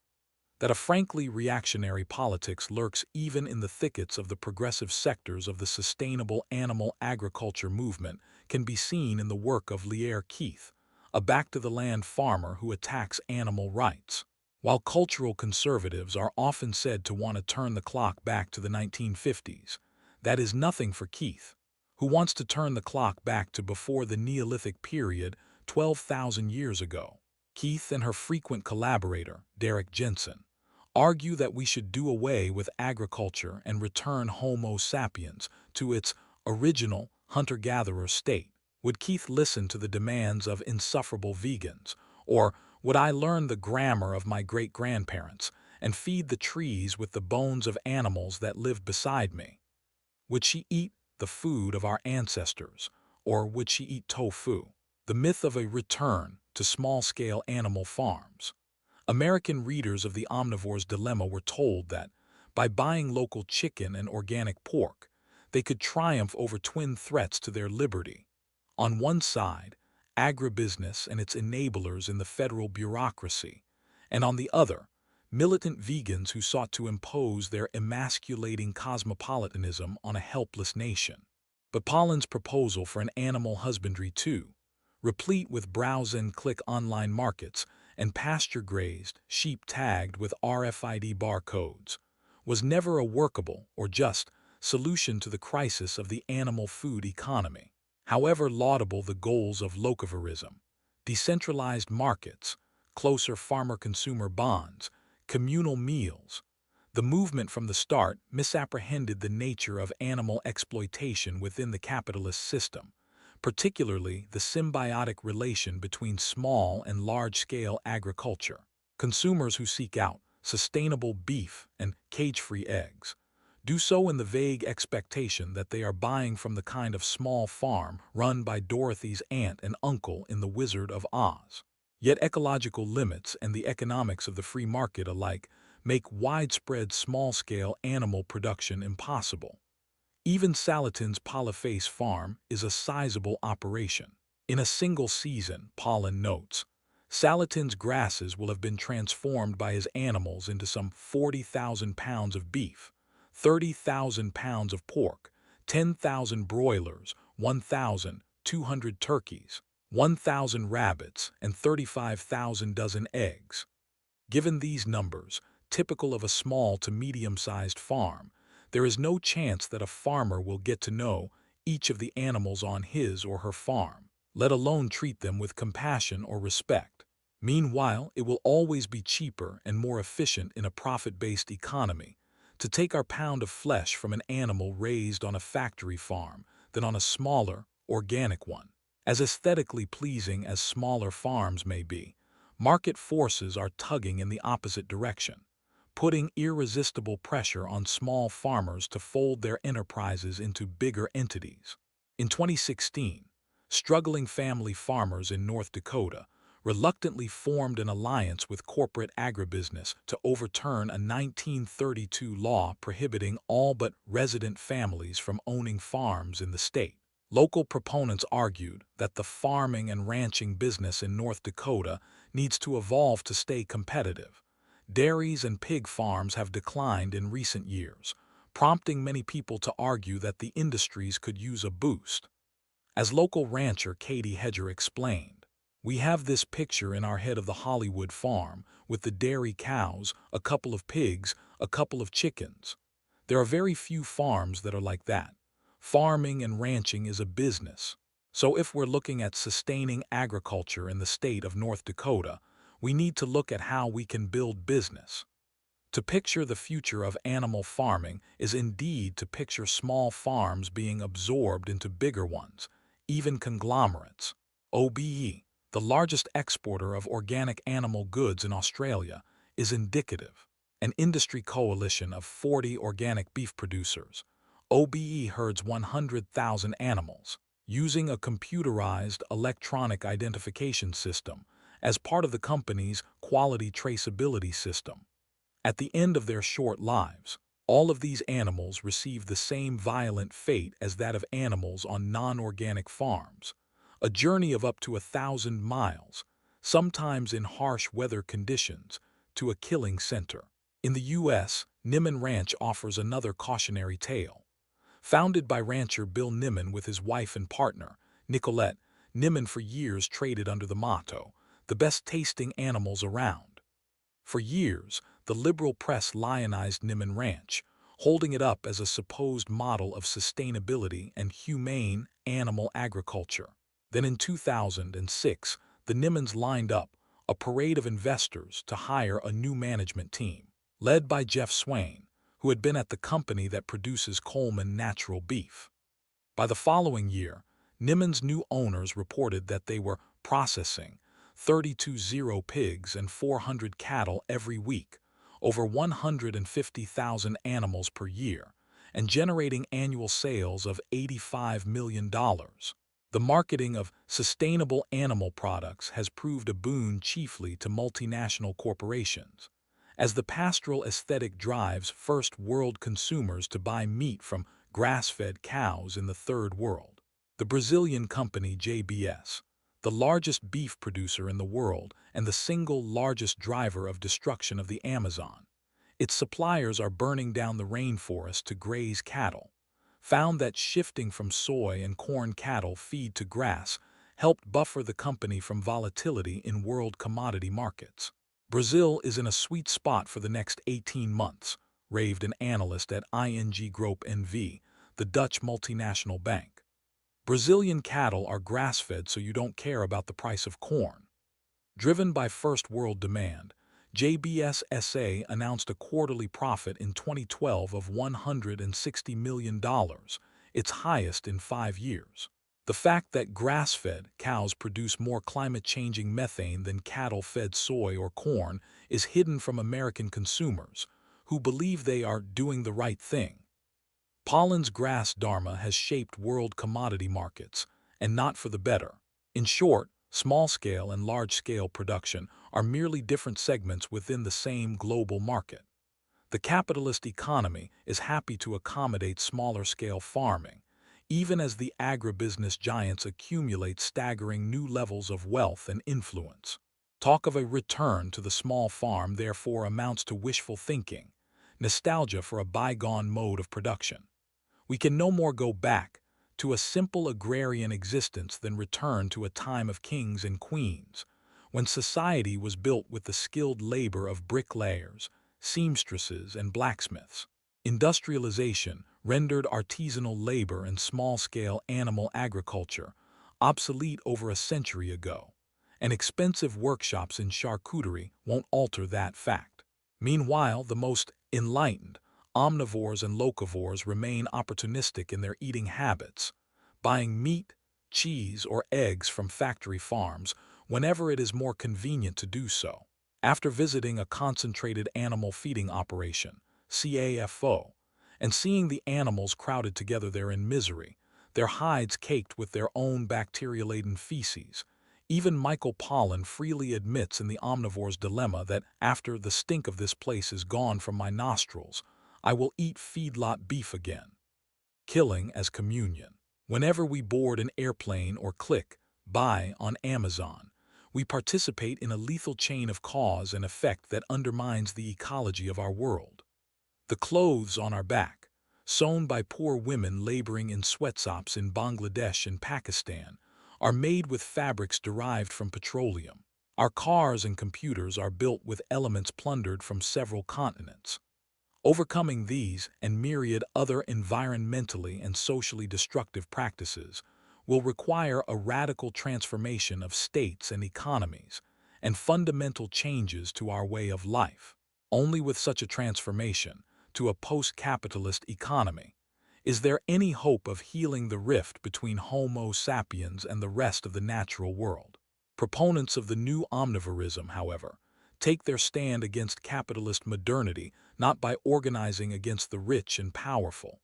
That a frankly reactionary politics lurks even in the thickets of the progressive sectors of the sustainable animal agriculture movement can be seen in the work of Lierre Keith, a back-to-the-land farmer who attacks animal rights. While cultural conservatives are often said to want to turn the clock back to the 1950s, that is nothing for Keith, who wants to turn the clock back to before the Neolithic period 12,000 years ago. Keith and her frequent collaborator, Derek Jensen, argue that we should do away with agriculture and return Homo sapiens to its original hunter-gatherer state. Would Keith listen to the demands of insufferable vegans, or would I learn the grammar of my great-grandparents and feed the trees with the bones of animals that lived beside me? Would she eat the food of our ancestors, or would she eat tofu? The myth of a return to small-scale animal farms. American readers of the Omnivore's Dilemma were told that, by buying local chicken and organic pork, they could triumph over twin threats to their liberty. On one side, agribusiness and its enablers in the federal bureaucracy, and on the other, militant vegans who sought to impose their emasculating cosmopolitanism on a helpless nation. But Pollan's proposal for an animal husbandry too, replete with browse-and-click online markets and pasture-grazed sheep tagged with RFID barcodes, was never a workable or just solution to the crisis of the animal food economy. However laudable the goals of locavorism, decentralized markets, closer farmer-consumer bonds, communal meals, the movement from the start misapprehended the nature of animal exploitation within the capitalist system, particularly the symbiotic relation between small and large-scale agriculture. Consumers who seek out sustainable beef and cage-free eggs do so in the vague expectation that they are buying from the kind of small farm run by Dorothy's aunt and uncle in The Wizard of Oz. Yet ecological limits and the economics of the free market alike make widespread small-scale animal production impossible. Even Salatin's Polyface farm is a sizable operation. In a single season, Pollan notes, Salatin's grasses will have been transformed by his animals into some 40,000 pounds of beef, 30,000 pounds of pork, 10,000 broilers, 1,200 turkeys, 1,000 rabbits, and 35,000 dozen eggs. Given these numbers, typical of a small to medium-sized farm, there is no chance that a farmer will get to know each of the animals on his or her farm, let alone treat them with compassion or respect. Meanwhile, it will always be cheaper and more efficient in a profit-based economy to take our pound of flesh from an animal raised on a factory farm than on a smaller, organic one. As aesthetically pleasing as smaller farms may be, market forces are tugging in the opposite direction, putting irresistible pressure on small farmers to fold their enterprises into bigger entities. In 2016, struggling family farmers in North Dakota reluctantly formed an alliance with corporate agribusiness to overturn a 1932 law prohibiting all but resident families from owning farms in the state. Local proponents argued that the farming and ranching business in North Dakota needs to evolve to stay competitive. Dairies and pig farms have declined in recent years, prompting many people to argue that the industries could use a boost. As local rancher Katie Hedger explained, we have this picture in our head of the Hollywood farm with the dairy cows, a couple of pigs, a couple of chickens. There are very few farms that are like that. Farming and ranching is a business. So if we're looking at sustaining agriculture in the state of North Dakota, we need to look at how we can build business. To picture the future of animal farming is indeed to picture small farms being absorbed into bigger ones, even conglomerates. OBE, the largest exporter of organic animal goods in Australia, is indicative. An industry coalition of 40 organic beef producers, OBE herds 100,000 animals, using a computerized electronic identification system as part of the company's quality traceability system. At the end of their short lives, all of these animals receive the same violent fate as that of animals on non-organic farms, a journey of up to 1,000 miles, sometimes in harsh weather conditions, to a killing center. In the U.S., Niman Ranch offers another cautionary tale. Founded by rancher Bill Niman with his wife and partner, Nicolette, Niman for years traded under the motto, "the best-tasting animals around." For years, the liberal press lionized Niman Ranch, holding it up as a supposed model of sustainability and humane animal agriculture. Then in 2006, the Nimans lined up, a parade of investors to hire a new management team, led by Jeff Swain, who had been at the company that produces Coleman natural beef. By the following year, Niman's new owners reported that they were processing 32 pigs and 400 cattle every week, over 150,000 animals per year, and generating annual sales of $85 million. The marketing of sustainable animal products has proved a boon chiefly to multinational corporations, as the pastoral aesthetic drives first-world consumers to buy meat from grass-fed cows in the Third World. The Brazilian company JBS, the largest beef producer in the world and the single largest driver of destruction of the Amazon, its suppliers are burning down the rainforest to graze cattle, found that shifting from soy and corn cattle feed to grass helped buffer the company from volatility in world commodity markets. Brazil is in a sweet spot for the next 18 months, raved an analyst at ING Group NV, the Dutch multinational bank. Brazilian cattle are grass-fed so you don't care about the price of corn. Driven by first-world demand, JBS SA announced a quarterly profit in 2012 of $160 million, its highest in 5 years. The fact that grass-fed cows produce more climate-changing methane than cattle-fed soy or corn is hidden from American consumers, who believe they are doing the right thing. Pollen's grass dharma has shaped world commodity markets, and not for the better. In short, small-scale and large-scale production are merely different segments within the same global market. The capitalist economy is happy to accommodate smaller-scale farming, even as the agribusiness giants accumulate staggering new levels of wealth and influence. Talk of a return to the small farm therefore amounts to wishful thinking, nostalgia for a bygone mode of production. We can no more go back to a simple agrarian existence than return to a time of kings and queens, when society was built with the skilled labor of bricklayers, seamstresses, and blacksmiths. Industrialization rendered artisanal labor and small-scale animal agriculture obsolete over a century ago, and expensive workshops in charcuterie won't alter that fact. Meanwhile, the most enlightened omnivores and locavores remain opportunistic in their eating habits, buying meat, cheese, or eggs from factory farms whenever it is more convenient to do so. After visiting a concentrated animal feeding operation, CAFO, and seeing the animals crowded together there in misery, their hides caked with their own bacteria-laden feces, even Michael Pollan freely admits in The Omnivore's Dilemma that after the stink of this place is gone from my nostrils, I will eat feedlot beef again. Killing as communion. Whenever we board an airplane or click buy on Amazon, we participate in a lethal chain of cause and effect that undermines the ecology of our world. The clothes on our back, sewn by poor women laboring in sweatshops in Bangladesh and Pakistan, are made with fabrics derived from petroleum. Our cars and computers are built with elements plundered from several continents. Overcoming these and myriad other environmentally and socially destructive practices will require a radical transformation of states and economies and fundamental changes to our way of life. Only with such a transformation to a post-capitalist economy is there any hope of healing the rift between Homo sapiens and the rest of the natural world. Proponents of the new omnivorism, however, take their stand against capitalist modernity not by organizing against the rich and powerful,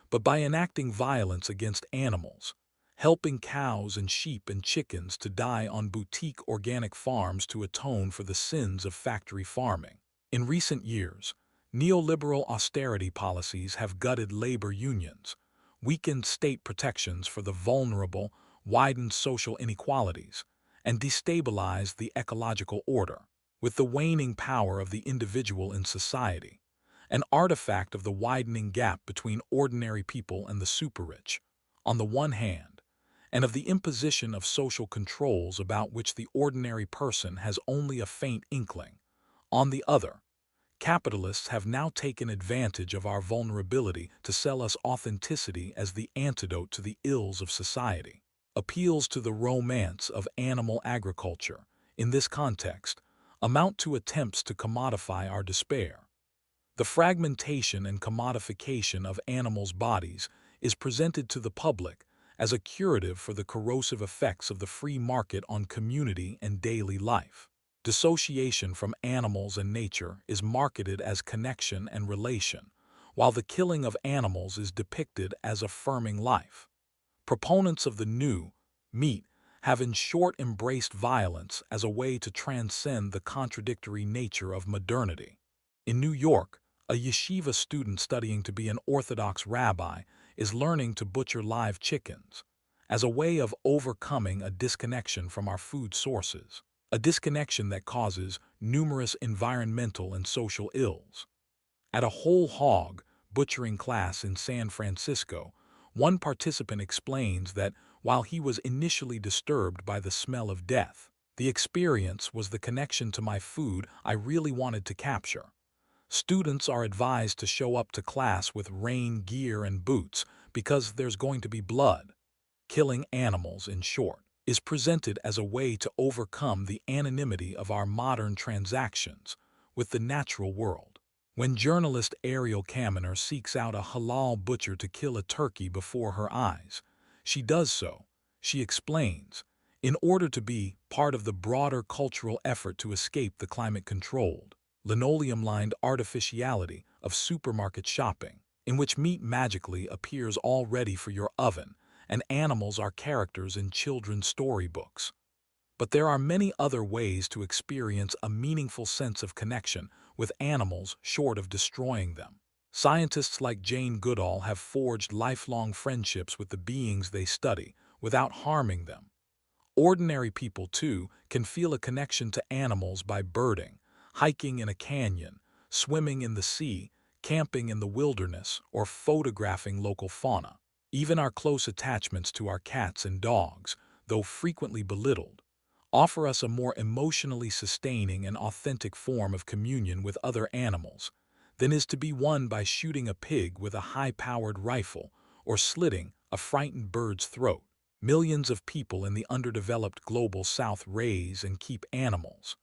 but by enacting violence against animals, helping cows and sheep and chickens to die on boutique organic farms to atone for the sins of factory farming. In recent years, neoliberal austerity policies have gutted labor unions, weakened state protections for the vulnerable, widened social inequalities, and destabilized the ecological order. With the waning power of the individual in society, an artifact of the widening gap between ordinary people and the super-rich, on the one hand, and of the imposition of social controls about which the ordinary person has only a faint inkling, on the other, capitalists have now taken advantage of our vulnerability to sell us authenticity as the antidote to the ills of society. Appeals to the romance of animal agriculture, in this context, amount to attempts to commodify our despair. The fragmentation and commodification of animals' bodies is presented to the public as a curative for the corrosive effects of the free market on community and daily life. Dissociation from animals and nature is marketed as connection and relation, while the killing of animals is depicted as affirming life. Proponents of the new meat have in short embraced violence as a way to transcend the contradictory nature of modernity. In New York, a yeshiva student studying to be an Orthodox rabbi is learning to butcher live chickens as a way of overcoming a disconnection from our food sources, a disconnection that causes numerous environmental and social ills. At a whole hog butchering class in San Francisco, one participant explains that while he was initially disturbed by the smell of death, the experience was the connection to my food I really wanted to capture. Students are advised to show up to class with rain gear and boots because there's going to be blood. Killing animals, in short, is presented as a way to overcome the anonymity of our modern transactions with the natural world. When journalist Ariel Kaminer seeks out a halal butcher to kill a turkey before her eyes, she does so, she explains, in order to be part of the broader cultural effort to escape the climate-controlled, linoleum-lined artificiality of supermarket shopping, in which meat magically appears all ready for your oven and animals are characters in children's storybooks. But there are many other ways to experience a meaningful sense of connection with animals short of destroying them. Scientists like Jane Goodall have forged lifelong friendships with the beings they study without harming them. Ordinary people, too, can feel a connection to animals by birding, hiking in a canyon, swimming in the sea, camping in the wilderness, or photographing local fauna. Even our close attachments to our cats and dogs, though frequently belittled, offer us a more emotionally sustaining and authentic form of communion with other animals than is to be won by shooting a pig with a high-powered rifle or slitting a frightened bird's throat. Millions of people in the underdeveloped global south raise and keep animals.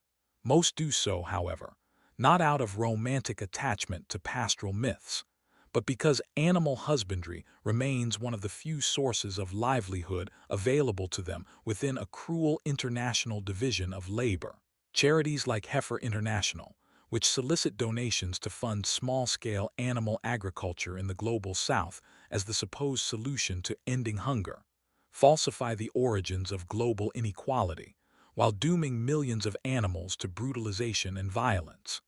Most do so, however, not out of romantic attachment to pastoral myths, but because animal husbandry remains one of the few sources of livelihood available to them within a cruel international division of labor. Charities like Heifer International, which solicit donations to fund small-scale animal agriculture in the global south as the supposed solution to ending hunger, falsify the origins of global inequality, while dooming millions of animals to brutalization and violence.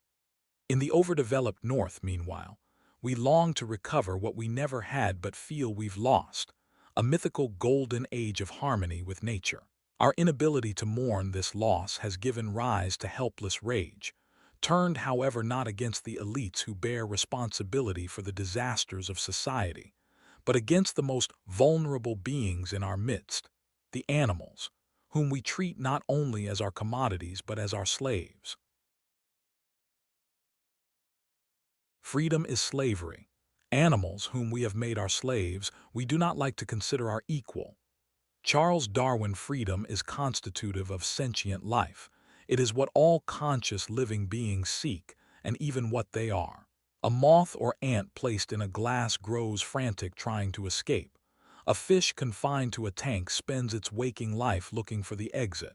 In the overdeveloped North, meanwhile, we long to recover what we never had but feel we've lost, a mythical golden age of harmony with nature. Our inability to mourn this loss has given rise to helpless rage, turned, however, not against the elites who bear responsibility for the disasters of society, but against the most vulnerable beings in our midst, the animals, whom we treat not only as our commodities but as our slaves. Freedom is slavery. Animals whom we have made our slaves, we do not like to consider our equal. Charles Darwin: freedom is constitutive of sentient life. It is what all conscious living beings seek, and even what they are. A moth or ant placed in a glass grows frantic trying to escape. A fish confined to a tank spends its waking life looking for the exit.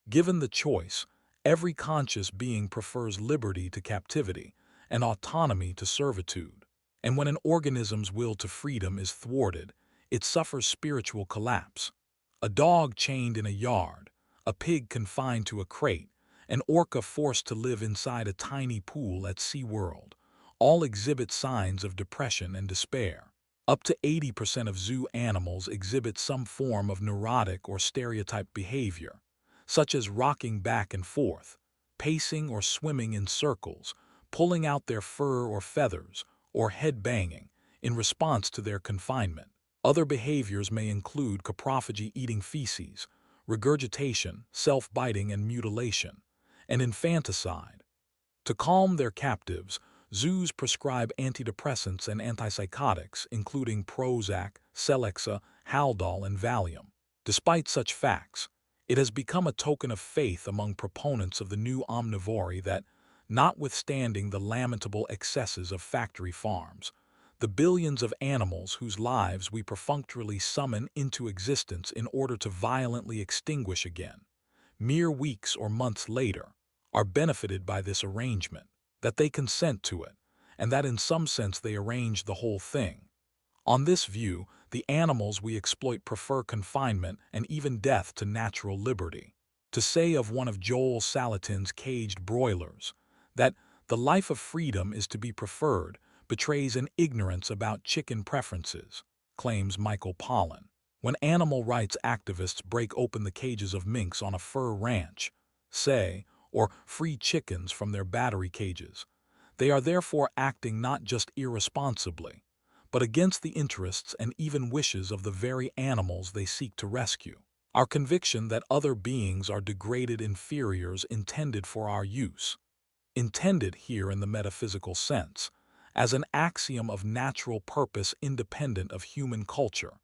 Given the choice, every conscious being prefers liberty to captivity, and autonomy to servitude. And when an organism's will to freedom is thwarted, it suffers spiritual collapse. A dog chained in a yard, a pig confined to a crate, an orca forced to live inside a tiny pool at SeaWorld, all exhibit signs of depression and despair. Up to 80% of zoo animals exhibit some form of neurotic or stereotyped behavior, such as rocking back and forth, pacing or swimming in circles, pulling out their fur or feathers, or head-banging in response to their confinement. Other behaviors may include coprophagy, eating feces, regurgitation, self-biting and mutilation, and infanticide. To calm their captives, zoos prescribe antidepressants and antipsychotics, including Prozac, Celexa, Haldol, and Valium. Despite such facts, It has become a token of faith among proponents of the new omnivore that, notwithstanding the lamentable excesses of factory farms, the billions of animals whose lives we perfunctorily summon into existence in order to violently extinguish again, mere weeks or months later, are benefited by this arrangement, that they consent to it, and that in some sense they arrange the whole thing. On this view, the animals we exploit prefer confinement and even death to natural liberty. To say of one of Joel Salatin's caged broilers that the life of freedom is to be preferred betrays an ignorance about chicken preferences, claims Michael Pollan. When animal rights activists break open the cages of minks on a fur ranch, say, or free chickens from their battery cages, they are therefore acting not just irresponsibly, but against the interests and even wishes of the very animals they seek to rescue. Our conviction that other beings are degraded inferiors intended for our use, intended here in the metaphysical sense, as an axiom of natural purpose independent of human culture,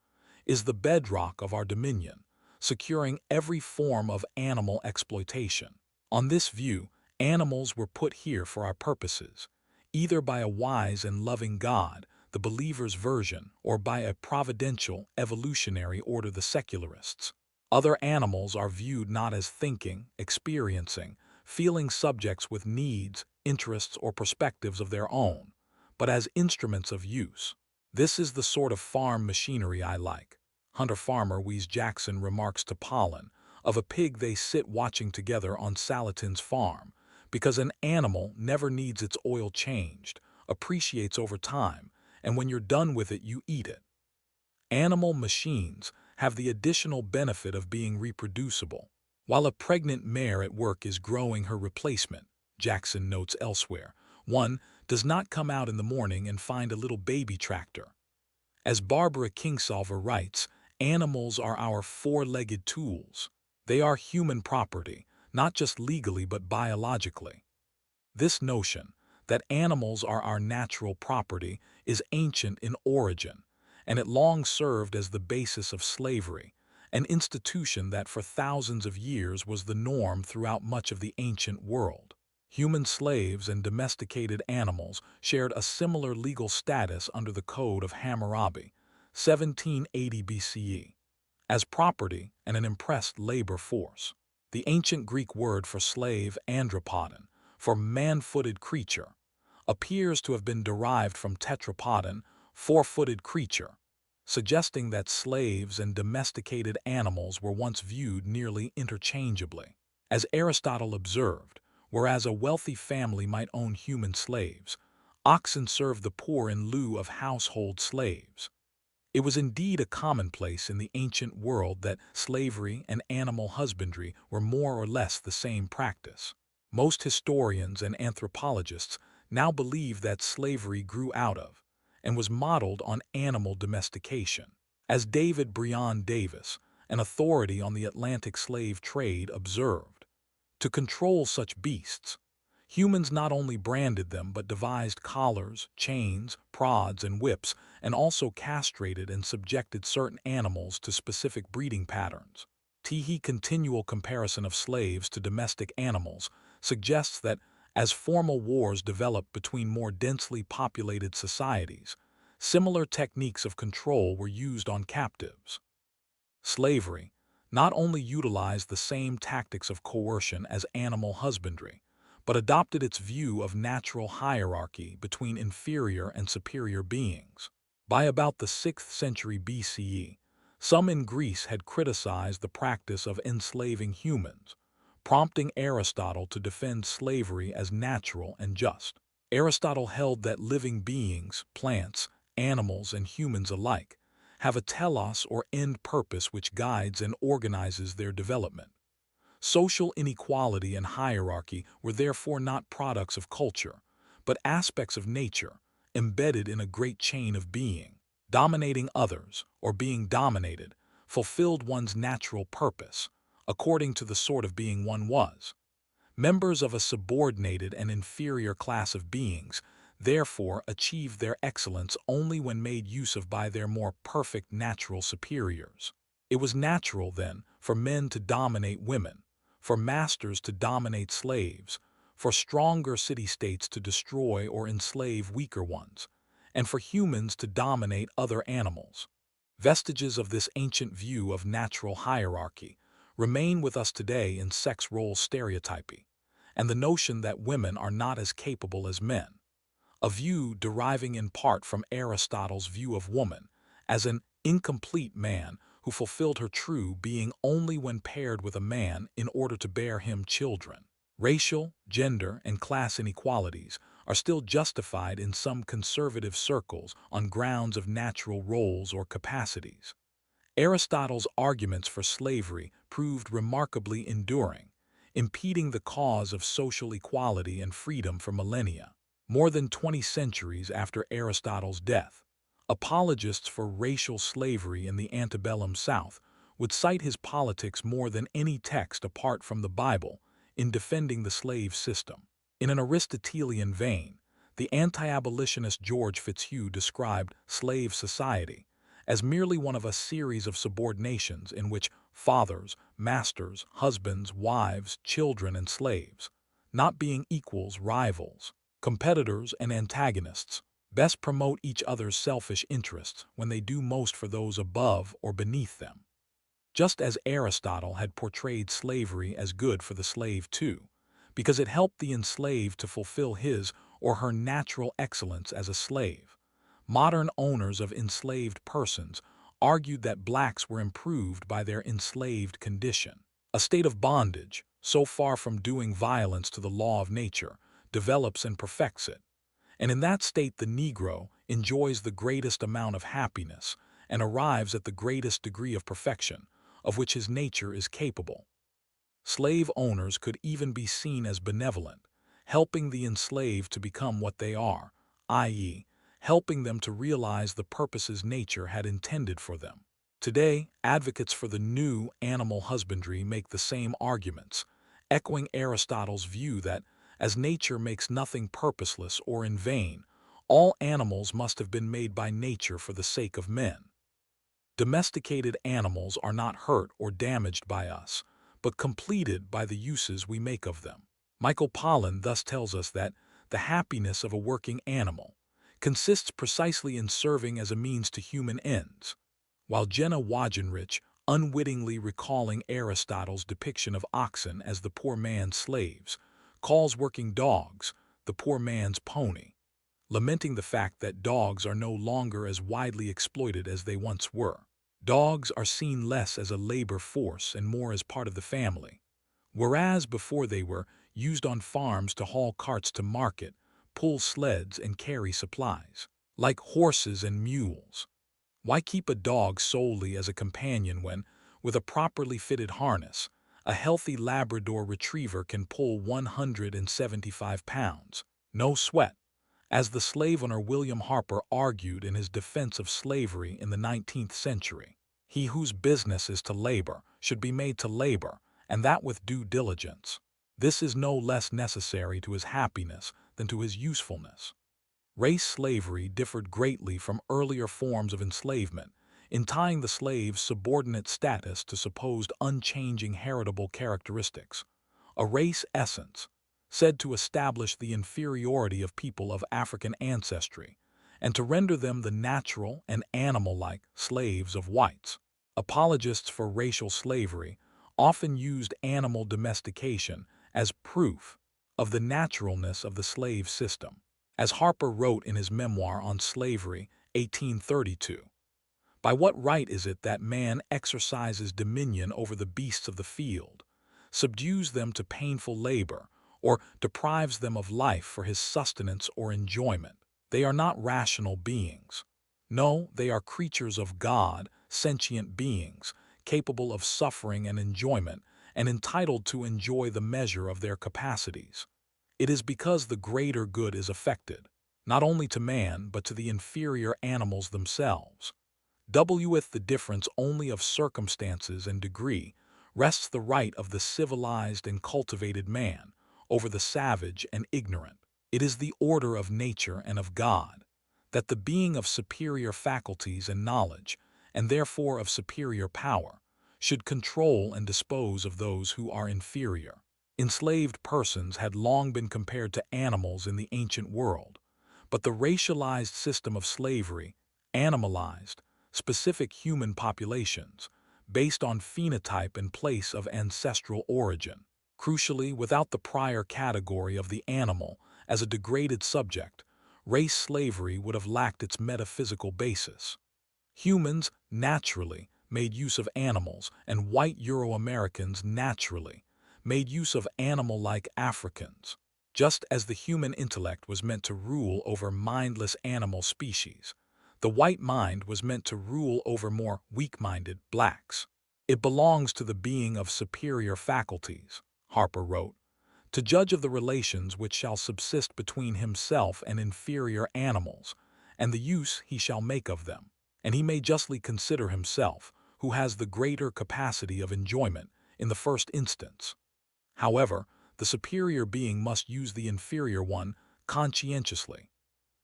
is the bedrock of our dominion, securing every form of animal exploitation. On this view, animals were put here for our purposes, either by a wise and loving God, the believer's version, or by a providential, evolutionary order, the secularists. Other animals are viewed not as thinking, experiencing, feeling subjects with needs, interests, or perspectives of their own, but as instruments of use. This is the sort of farm machinery I like. Hunter-farmer Wes Jackson remarks to Pollan of a pig they sit watching together on Salatin's farm, because an animal never needs its oil changed, appreciates over time, and when you're done with it, you eat it. Animal machines have the additional benefit of being reproducible. While a pregnant mare at work is growing her replacement, Jackson notes elsewhere, one does not come out in the morning and find a little baby tractor. As Barbara Kingsolver writes, animals are our four-legged tools. They are human property, not just legally but biologically. This notion, that animals are our natural property, is ancient in origin, and it long served as the basis of slavery, an institution that for thousands of years was the norm throughout much of the ancient world. Human slaves and domesticated animals shared a similar legal status under the Code of Hammurabi, 1780 BCE, as property and an impressed labor force. The ancient Greek word for slave, andropodon, for man-footed creature, appears to have been derived from tetrapodon, four-footed creature, suggesting that slaves and domesticated animals were once viewed nearly interchangeably. As Aristotle observed, whereas a wealthy family might own human slaves, oxen served the poor in lieu of household slaves. It was indeed a commonplace in the ancient world that slavery and animal husbandry were more or less the same practice. Most historians and anthropologists now believe that slavery grew out of and was modeled on animal domestication. As David Breon Davis, an authority on the Atlantic slave trade, observed, to control such beasts, humans not only branded them but devised collars, chains, prods, and whips, and also castrated and subjected certain animals to specific breeding patterns. Teehee continual comparison of slaves to domestic animals suggests that as formal wars developed between more densely populated societies, similar techniques of control were used on captives. Slavery not only utilized the same tactics of coercion as animal husbandry, but adopted its view of natural hierarchy between inferior and superior beings. By about the 6th century BCE, some in Greece had criticized the practice of enslaving humans, prompting Aristotle to defend slavery as natural and just. Aristotle held that living beings, plants, animals, and humans alike, have a telos or end purpose which guides and organizes their development. Social inequality and hierarchy were therefore not products of culture, but aspects of nature, embedded in a great chain of being. Dominating others, or being dominated, fulfilled one's natural purpose, according to the sort of being one was. Members of a subordinated and inferior class of beings therefore achieved their excellence only when made use of by their more perfect natural superiors. It was natural, then, for men to dominate women, for masters to dominate slaves, for stronger city-states to destroy or enslave weaker ones, and for humans to dominate other animals. Vestiges of this ancient view of natural hierarchy remain with us today in sex role stereotypy, and the notion that women are not as capable as men, a view deriving in part from Aristotle's view of woman as an incomplete man who fulfilled her true being only when paired with a man in order to bear him children. Racial, gender, and class inequalities are still justified in some conservative circles on grounds of natural roles or capacities. Aristotle's arguments for slavery proved remarkably enduring, impeding the cause of social equality and freedom for millennia. More than 20 centuries after Aristotle's death, apologists for racial slavery in the antebellum South would cite his politics more than any text apart from the Bible in defending the slave system. In an Aristotelian vein, the anti-abolitionist George Fitzhugh described slave society as merely one of a series of subordinations in which fathers, masters, husbands, wives, children, and slaves, not being equals, rivals, competitors, and antagonists, best promote each other's selfish interests when they do most for those above or beneath them. Just as Aristotle had portrayed slavery as good for the slave too, because it helped the enslaved to fulfill his or her natural excellence as a slave. Modern owners of enslaved persons argued that blacks were improved by their enslaved condition. A state of bondage, so far from doing violence to the law of nature, develops and perfects it. And in that state the Negro enjoys the greatest amount of happiness and arrives at the greatest degree of perfection, of which his nature is capable. Slave owners could even be seen as benevolent, helping the enslaved to become what they are, i.e., helping them to realize the purposes nature had intended for them. Today, advocates for the new animal husbandry make the same arguments, echoing Aristotle's view that, as nature makes nothing purposeless or in vain, all animals must have been made by nature for the sake of men. Domesticated animals are not hurt or damaged by us, but completed by the uses we make of them. Michael Pollan thus tells us that the happiness of a working animal consists precisely in serving as a means to human ends, while Jenna Wagenrich, unwittingly recalling Aristotle's depiction of oxen as the poor man's slaves, calls working dogs the poor man's pony, lamenting the fact that dogs are no longer as widely exploited as they once were. Dogs are seen less as a labor force and more as part of the family, whereas before they were used on farms to haul carts to market, pull sleds, and carry supplies. Like horses and mules. Why keep a dog solely as a companion when, with a properly fitted harness, a healthy Labrador retriever can pull 175 pounds, no sweat, as the slave owner William Harper argued in his defense of slavery in the 19th century. He whose business is to labor should be made to labor, and that with due diligence. This is no less necessary to his happiness than to his usefulness. Race slavery differed greatly from earlier forms of enslavement in tying the slave's subordinate status to supposed unchanging heritable characteristics, a race essence, said to establish the inferiority of people of African ancestry, and to render them the natural and animal-like slaves of whites. Apologists for racial slavery often used animal domestication as proof of the naturalness of the slave system. As Harper wrote in his memoir on slavery, 1832, "By what right is it that man exercises dominion over the beasts of the field, subdues them to painful labor, or deprives them of life for his sustenance or enjoyment? They are not rational beings. No, they are creatures of God, sentient beings, capable of suffering and enjoyment, and entitled to enjoy the measure of their capacities. It is because the greater good is affected, not only to man but to the inferior animals themselves. With the difference only of circumstances and degree, rests the right of the civilized and cultivated man over the savage and ignorant. It is the order of nature and of God, that the being of superior faculties and knowledge, and therefore of superior power, should control and dispose of those who are inferior. Enslaved persons had long been compared to animals in the ancient world, but the racialized system of slavery animalized specific human populations based on phenotype and place of ancestral origin. Crucially, without the prior category of the animal as a degraded subject, race slavery would have lacked its metaphysical basis. Humans naturally made use of animals, and white Euro-Americans naturally made use of animal-like Africans, just as the human intellect was meant to rule over mindless animal species. The white mind was meant to rule over more weak-minded blacks. It belongs to the being of superior faculties, Harper wrote, to judge of the relations which shall subsist between himself and inferior animals, and the use he shall make of them. And he may justly consider himself, who has the greater capacity of enjoyment, in the first instance. However, the superior being must use the inferior one conscientiously.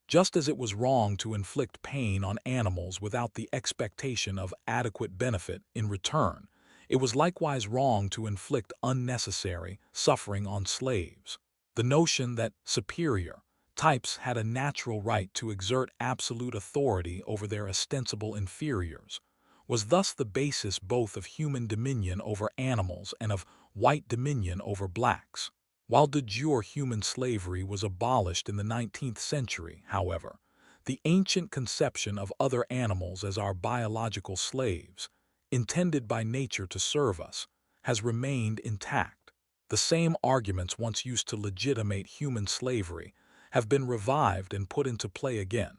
Just as it was wrong to inflict pain on animals without the expectation of adequate benefit in return, it was likewise wrong to inflict unnecessary suffering on slaves. The notion that superior types had a natural right to exert absolute authority over their ostensible inferiors was thus the basis both of human dominion over animals and of white dominion over blacks. While de jure human slavery was abolished in the 19th century, however, the ancient conception of other animals as our biological slaves, intended by nature to serve us, has remained intact. The same arguments once used to legitimate human slavery have been revived and put into play again,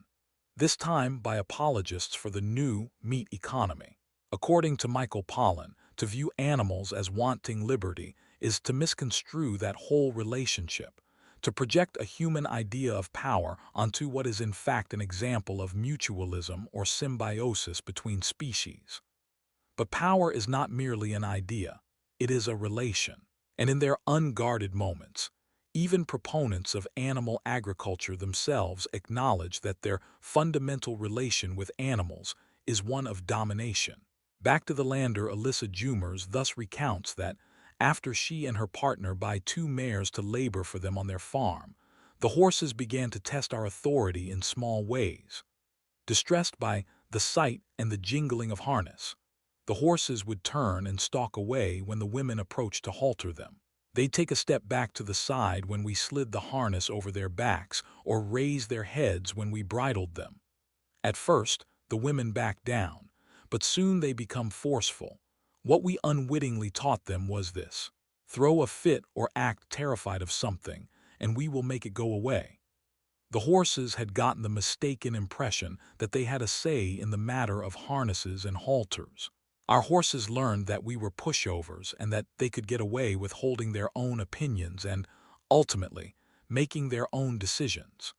this time by apologists for the new meat economy. According to Michael Pollan, to view animals as wanting liberty is to misconstrue that whole relationship, to project a human idea of power onto what is in fact an example of mutualism or symbiosis between species. But power is not merely an idea, it is a relation. And in their unguarded moments, even proponents of animal agriculture themselves acknowledge that their fundamental relation with animals is one of domination. Back to the Lander, Alyssa Jumers thus recounts that, after she and her partner buy 2 mares to labor for them on their farm, the horses began to test our authority in small ways. Distressed by the sight and the jingling of harness, the horses would turn and stalk away when the women approached to halter them. They'd take a step back to the side when we slid the harness over their backs or raise their heads when we bridled them. At first, the women backed down, but soon they become forceful. What we unwittingly taught them was this: throw a fit or act terrified of something, and we will make it go away. The horses had gotten the mistaken impression that they had a say in the matter of harnesses and halters. Our horses learned that we were pushovers and that they could get away with holding their own opinions and, ultimately, making their own decisions.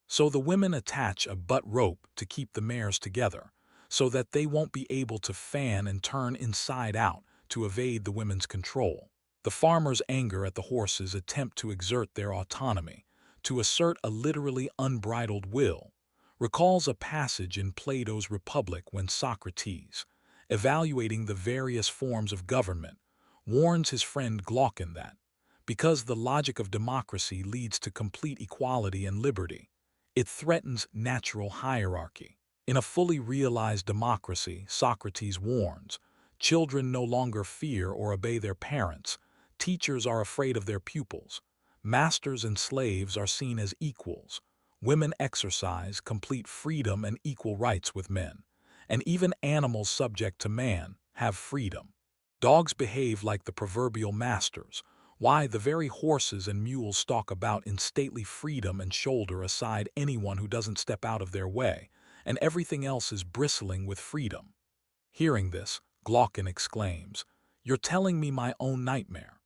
So the women attach a butt rope to keep the mares together, so that they won't be able to fan and turn inside out to evade the women's control. The farmer's anger at the horses' attempt to exert their autonomy, to assert a literally unbridled will, recalls a passage in Plato's Republic when Socrates, evaluating the various forms of government, warns his friend Glaucon that, because the logic of democracy leads to complete equality and liberty, it threatens natural hierarchy. In a fully realized democracy, Socrates warns, children no longer fear or obey their parents, teachers are afraid of their pupils, masters and slaves are seen as equals, women exercise complete freedom and equal rights with men, and even animals subject to man have freedom. Dogs behave like the proverbial masters. Why, the very horses and mules stalk about in stately freedom and shoulder aside anyone who doesn't step out of their way, and everything else is bristling with freedom. Hearing this, Glaucon exclaims, "You're telling me my own nightmare.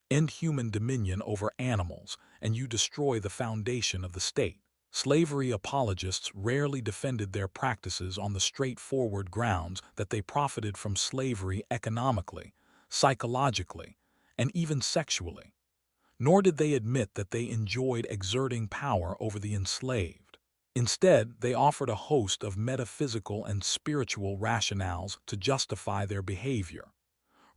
End human dominion over animals, and you destroy the foundation of the state." Slavery apologists rarely defended their practices on the straightforward grounds that they profited from slavery economically, psychologically, and even sexually. Nor did they admit that they enjoyed exerting power over the enslaved. Instead, they offered a host of metaphysical and spiritual rationales to justify their behavior.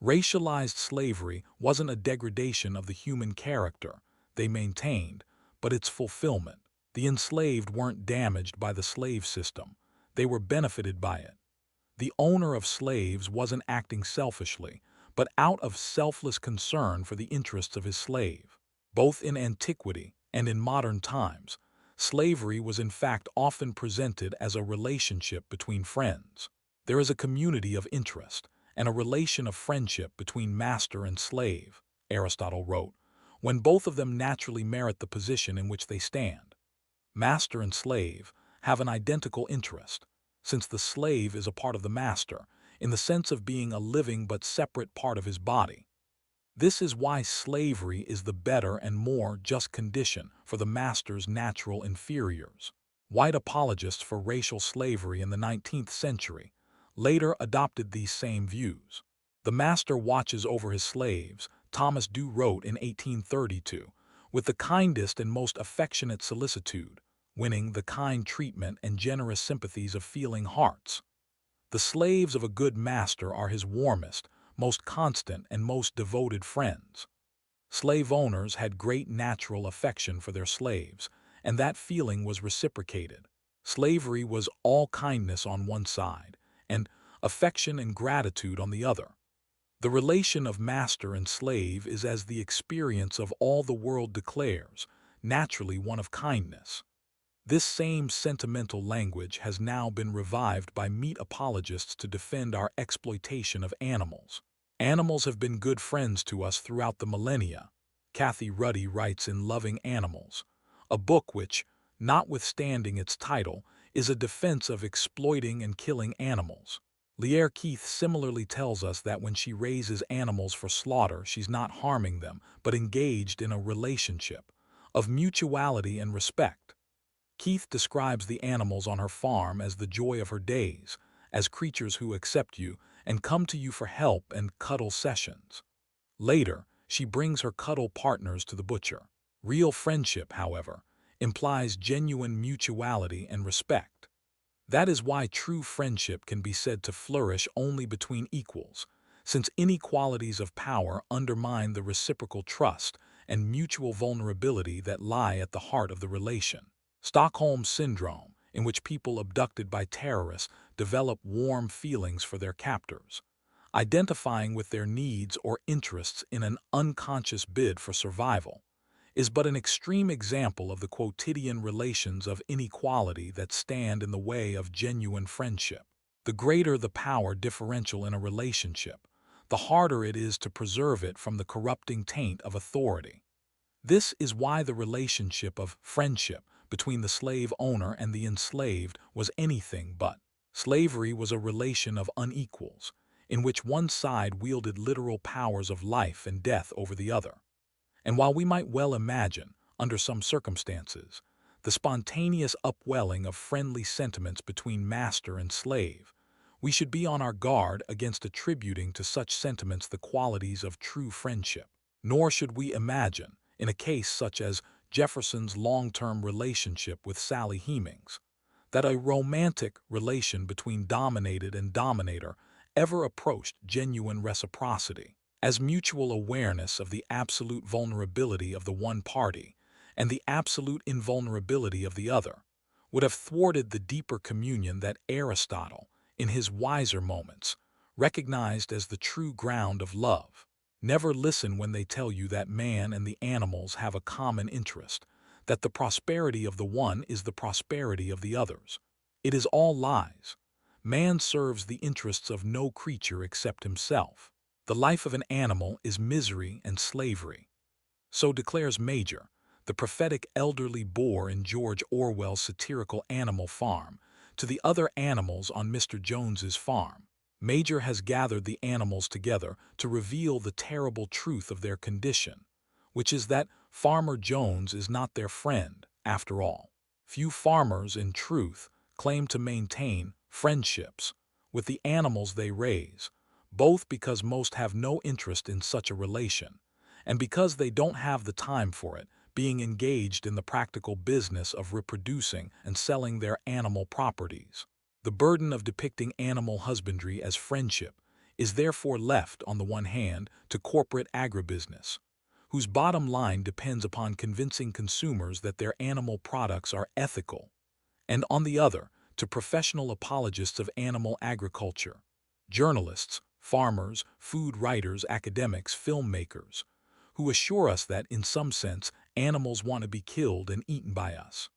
Racialized slavery wasn't a degradation of the human character they maintained, but its fulfillment. The enslaved weren't damaged by the slave system, they were benefited by it. The owner of slaves wasn't acting selfishly, but out of selfless concern for the interests of his slave. Both in antiquity and in modern times, slavery was in fact often presented as a relationship between friends. There is a community of interest and a relation of friendship between master and slave, Aristotle wrote, when both of them naturally merit the position in which they stand. Master and slave have an identical interest, since the slave is a part of the master, in the sense of being a living but separate part of his body. This is why slavery is the better and more just condition for the master's natural inferiors. White apologists for racial slavery in the 19th century later adopted these same views. The master watches over his slaves, Thomas Dew wrote in 1832, with the kindest and most affectionate solicitude, winning the kind treatment and generous sympathies of feeling hearts. The slaves of a good master are his warmest, most constant, and most devoted friends. Slave owners had great natural affection for their slaves, and that feeling was reciprocated. Slavery was all kindness on one side, and affection and gratitude on the other. The relation of master and slave is, as the experience of all the world declares, naturally one of kindness. This same sentimental language has now been revived by meat apologists to defend our exploitation of animals. Animals have been good friends to us throughout the millennia, Kathy Ruddy writes in Loving Animals, a book which, notwithstanding its title, is a defense of exploiting and killing animals. Lear Keith similarly tells us that when she raises animals for slaughter, she's not harming them, but engaged in a relationship of mutuality and respect. Keith describes the animals on her farm as the joy of her days, as creatures who accept you and come to you for help and cuddle sessions. Later, she brings her cuddle partners to the butcher. Real friendship, however, implies genuine mutuality and respect. That is why true friendship can be said to flourish only between equals, since inequalities of power undermine the reciprocal trust and mutual vulnerability that lie at the heart of the relation. Stockholm Syndrome, in which people abducted by terrorists develop warm feelings for their captors, identifying with their needs or interests in an unconscious bid for survival, is but an extreme example of the quotidian relations of inequality that stand in the way of genuine friendship. The greater the power differential in a relationship, the harder it is to preserve it from the corrupting taint of authority. This is why the relationship of friendship between the slave owner and the enslaved was anything but. Slavery was a relation of unequals, in which one side wielded literal powers of life and death over the other. And while we might well imagine, under some circumstances, the spontaneous upwelling of friendly sentiments between master and slave, we should be on our guard against attributing to such sentiments the qualities of true friendship. Nor should we imagine, in a case such as Jefferson's long-term relationship with Sally Hemings, that a romantic relation between dominated and dominator ever approached genuine reciprocity, as mutual awareness of the absolute vulnerability of the one party and the absolute invulnerability of the other would have thwarted the deeper communion that Aristotle, in his wiser moments, recognized as the true ground of love. Never listen when they tell you that man and the animals have a common interest, that the prosperity of the one is the prosperity of the others. It is all lies. Man serves the interests of no creature except himself. The life of an animal is misery and slavery. So declares Major, the prophetic elderly boar in George Orwell's satirical Animal Farm, to the other animals on Mr. Jones's farm. Major has gathered the animals together to reveal the terrible truth of their condition, which is that Farmer Jones is not their friend, after all. Few farmers, in truth, claim to maintain friendships with the animals they raise, both because most have no interest in such a relation, and because they don't have the time for it, being engaged in the practical business of reproducing and selling their animal properties. The burden of depicting animal husbandry as friendship is therefore left, on the one hand, to corporate agribusiness, whose bottom line depends upon convincing consumers that their animal products are ethical, and on the other, to professional apologists of animal agriculture, journalists, farmers, food writers, academics, filmmakers, who assure us that, in some sense, animals want to be killed and eaten by us.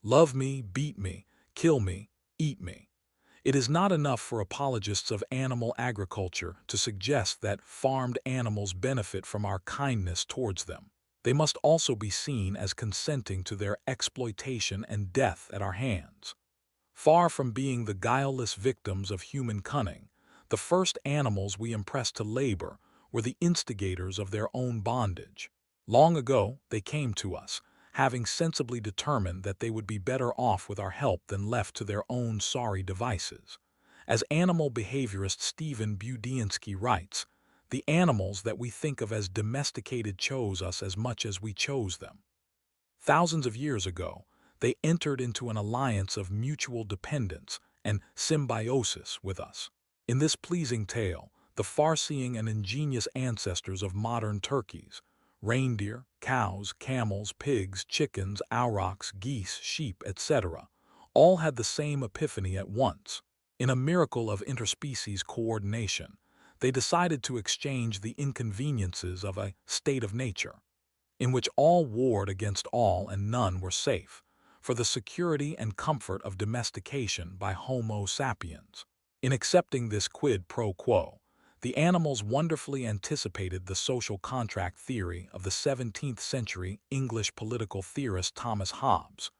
Love me, beat me, kill me, eat me. It is not enough for apologists of animal agriculture to suggest that farmed animals benefit from our kindness towards them. They must also be seen as consenting to their exploitation and death at our hands. Far from being the guileless victims of human cunning, the first animals we impressed to labor were the instigators of their own bondage. Long ago, they came to us, having sensibly determined that they would be better off with our help than left to their own sorry devices. As animal behaviorist Stephen Budiansky writes, the animals that we think of as domesticated chose us as much as we chose them. Thousands of years ago, they entered into an alliance of mutual dependence and symbiosis with us. In this pleasing tale, the far-seeing and ingenious ancestors of modern turkeys, reindeer, cows, camels, pigs, chickens, aurochs, geese, sheep, etc., all had the same epiphany at once. In a miracle of interspecies coordination, they decided to exchange the inconveniences of a state of nature, in which all warred against all and none were safe, for the security and comfort of domestication by Homo sapiens. In accepting this quid pro quo, the animals wonderfully anticipated the social contract theory of the 17th century English political theorist Thomas Hobbes,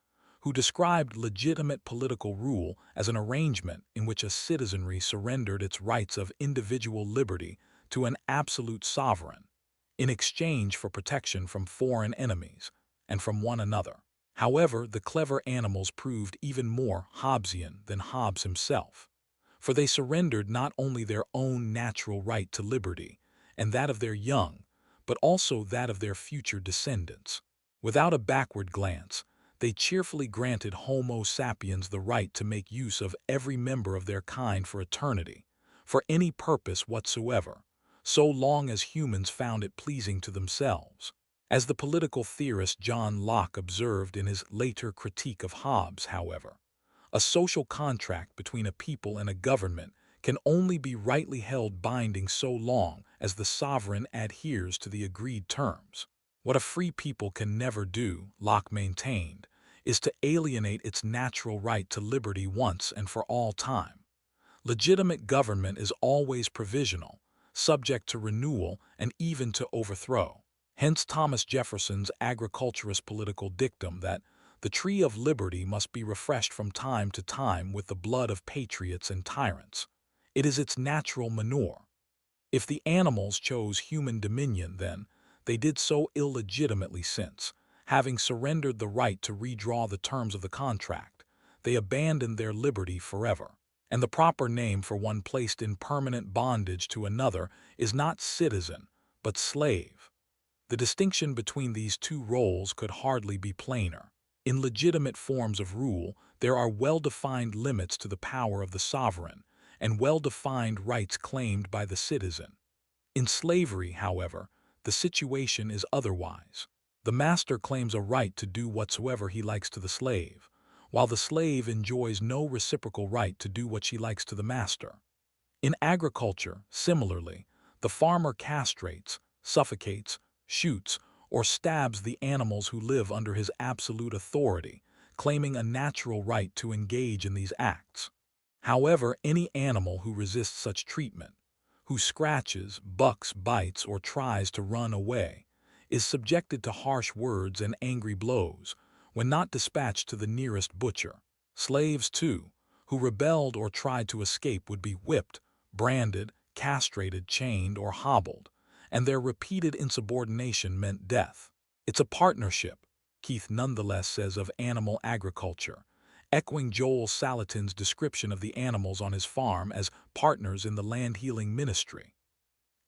who described legitimate political rule as an arrangement in which a citizenry surrendered its rights of individual liberty to an absolute sovereign, in exchange for protection from foreign enemies and from one another. However, the clever animals proved even more Hobbesian than Hobbes himself, for they surrendered not only their own natural right to liberty and that of their young, but also that of their future descendants. Without a backward glance, they cheerfully granted Homo sapiens the right to make use of every member of their kind for eternity, for any purpose whatsoever, so long as humans found it pleasing to themselves. As the political theorist John Locke observed in his later critique of Hobbes, however, a social contract between a people and a government can only be rightly held binding so long as the sovereign adheres to the agreed terms. What a free people can never do, Locke maintained, is to alienate its natural right to liberty once and for all time. Legitimate government is always provisional, subject to renewal and even to overthrow. Hence Thomas Jefferson's agriculturist political dictum that the tree of liberty must be refreshed from time to time with the blood of patriots and tyrants. It is its natural manure. If the animals chose human dominion then, they did so illegitimately since, having surrendered the right to redraw the terms of the contract, they abandoned their liberty forever. And the proper name for one placed in permanent bondage to another is not citizen, but slave. The distinction between these two roles could hardly be plainer. In legitimate forms of rule, there are well-defined limits to the power of the sovereign, and well-defined rights claimed by the citizen. In slavery, however, the situation is otherwise. The master claims a right to do whatsoever he likes to the slave, while the slave enjoys no reciprocal right to do what she likes to the master. In agriculture, similarly, the farmer castrates, suffocates, shoots, or stabs the animals who live under his absolute authority, claiming a natural right to engage in these acts. However, any animal who resists such treatment, who scratches, bucks, bites, or tries to run away, is subjected to harsh words and angry blows when not dispatched to the nearest butcher. Slaves, too, who rebelled or tried to escape would be whipped, branded, castrated, chained, or hobbled, and their repeated insubordination meant death. It's a partnership, Keith nonetheless says of animal agriculture, echoing Joel Salatin's description of the animals on his farm as partners in the land-healing ministry.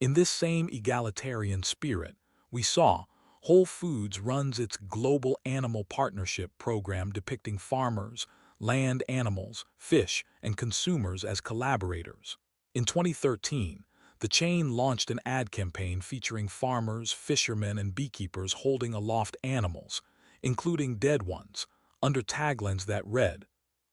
In this same egalitarian spirit, we saw Whole Foods runs its global animal partnership program depicting farmers, land animals, fish, and consumers as collaborators. In 2013, the chain launched an ad campaign featuring farmers, fishermen, and beekeepers holding aloft animals, including dead ones, under taglines that read,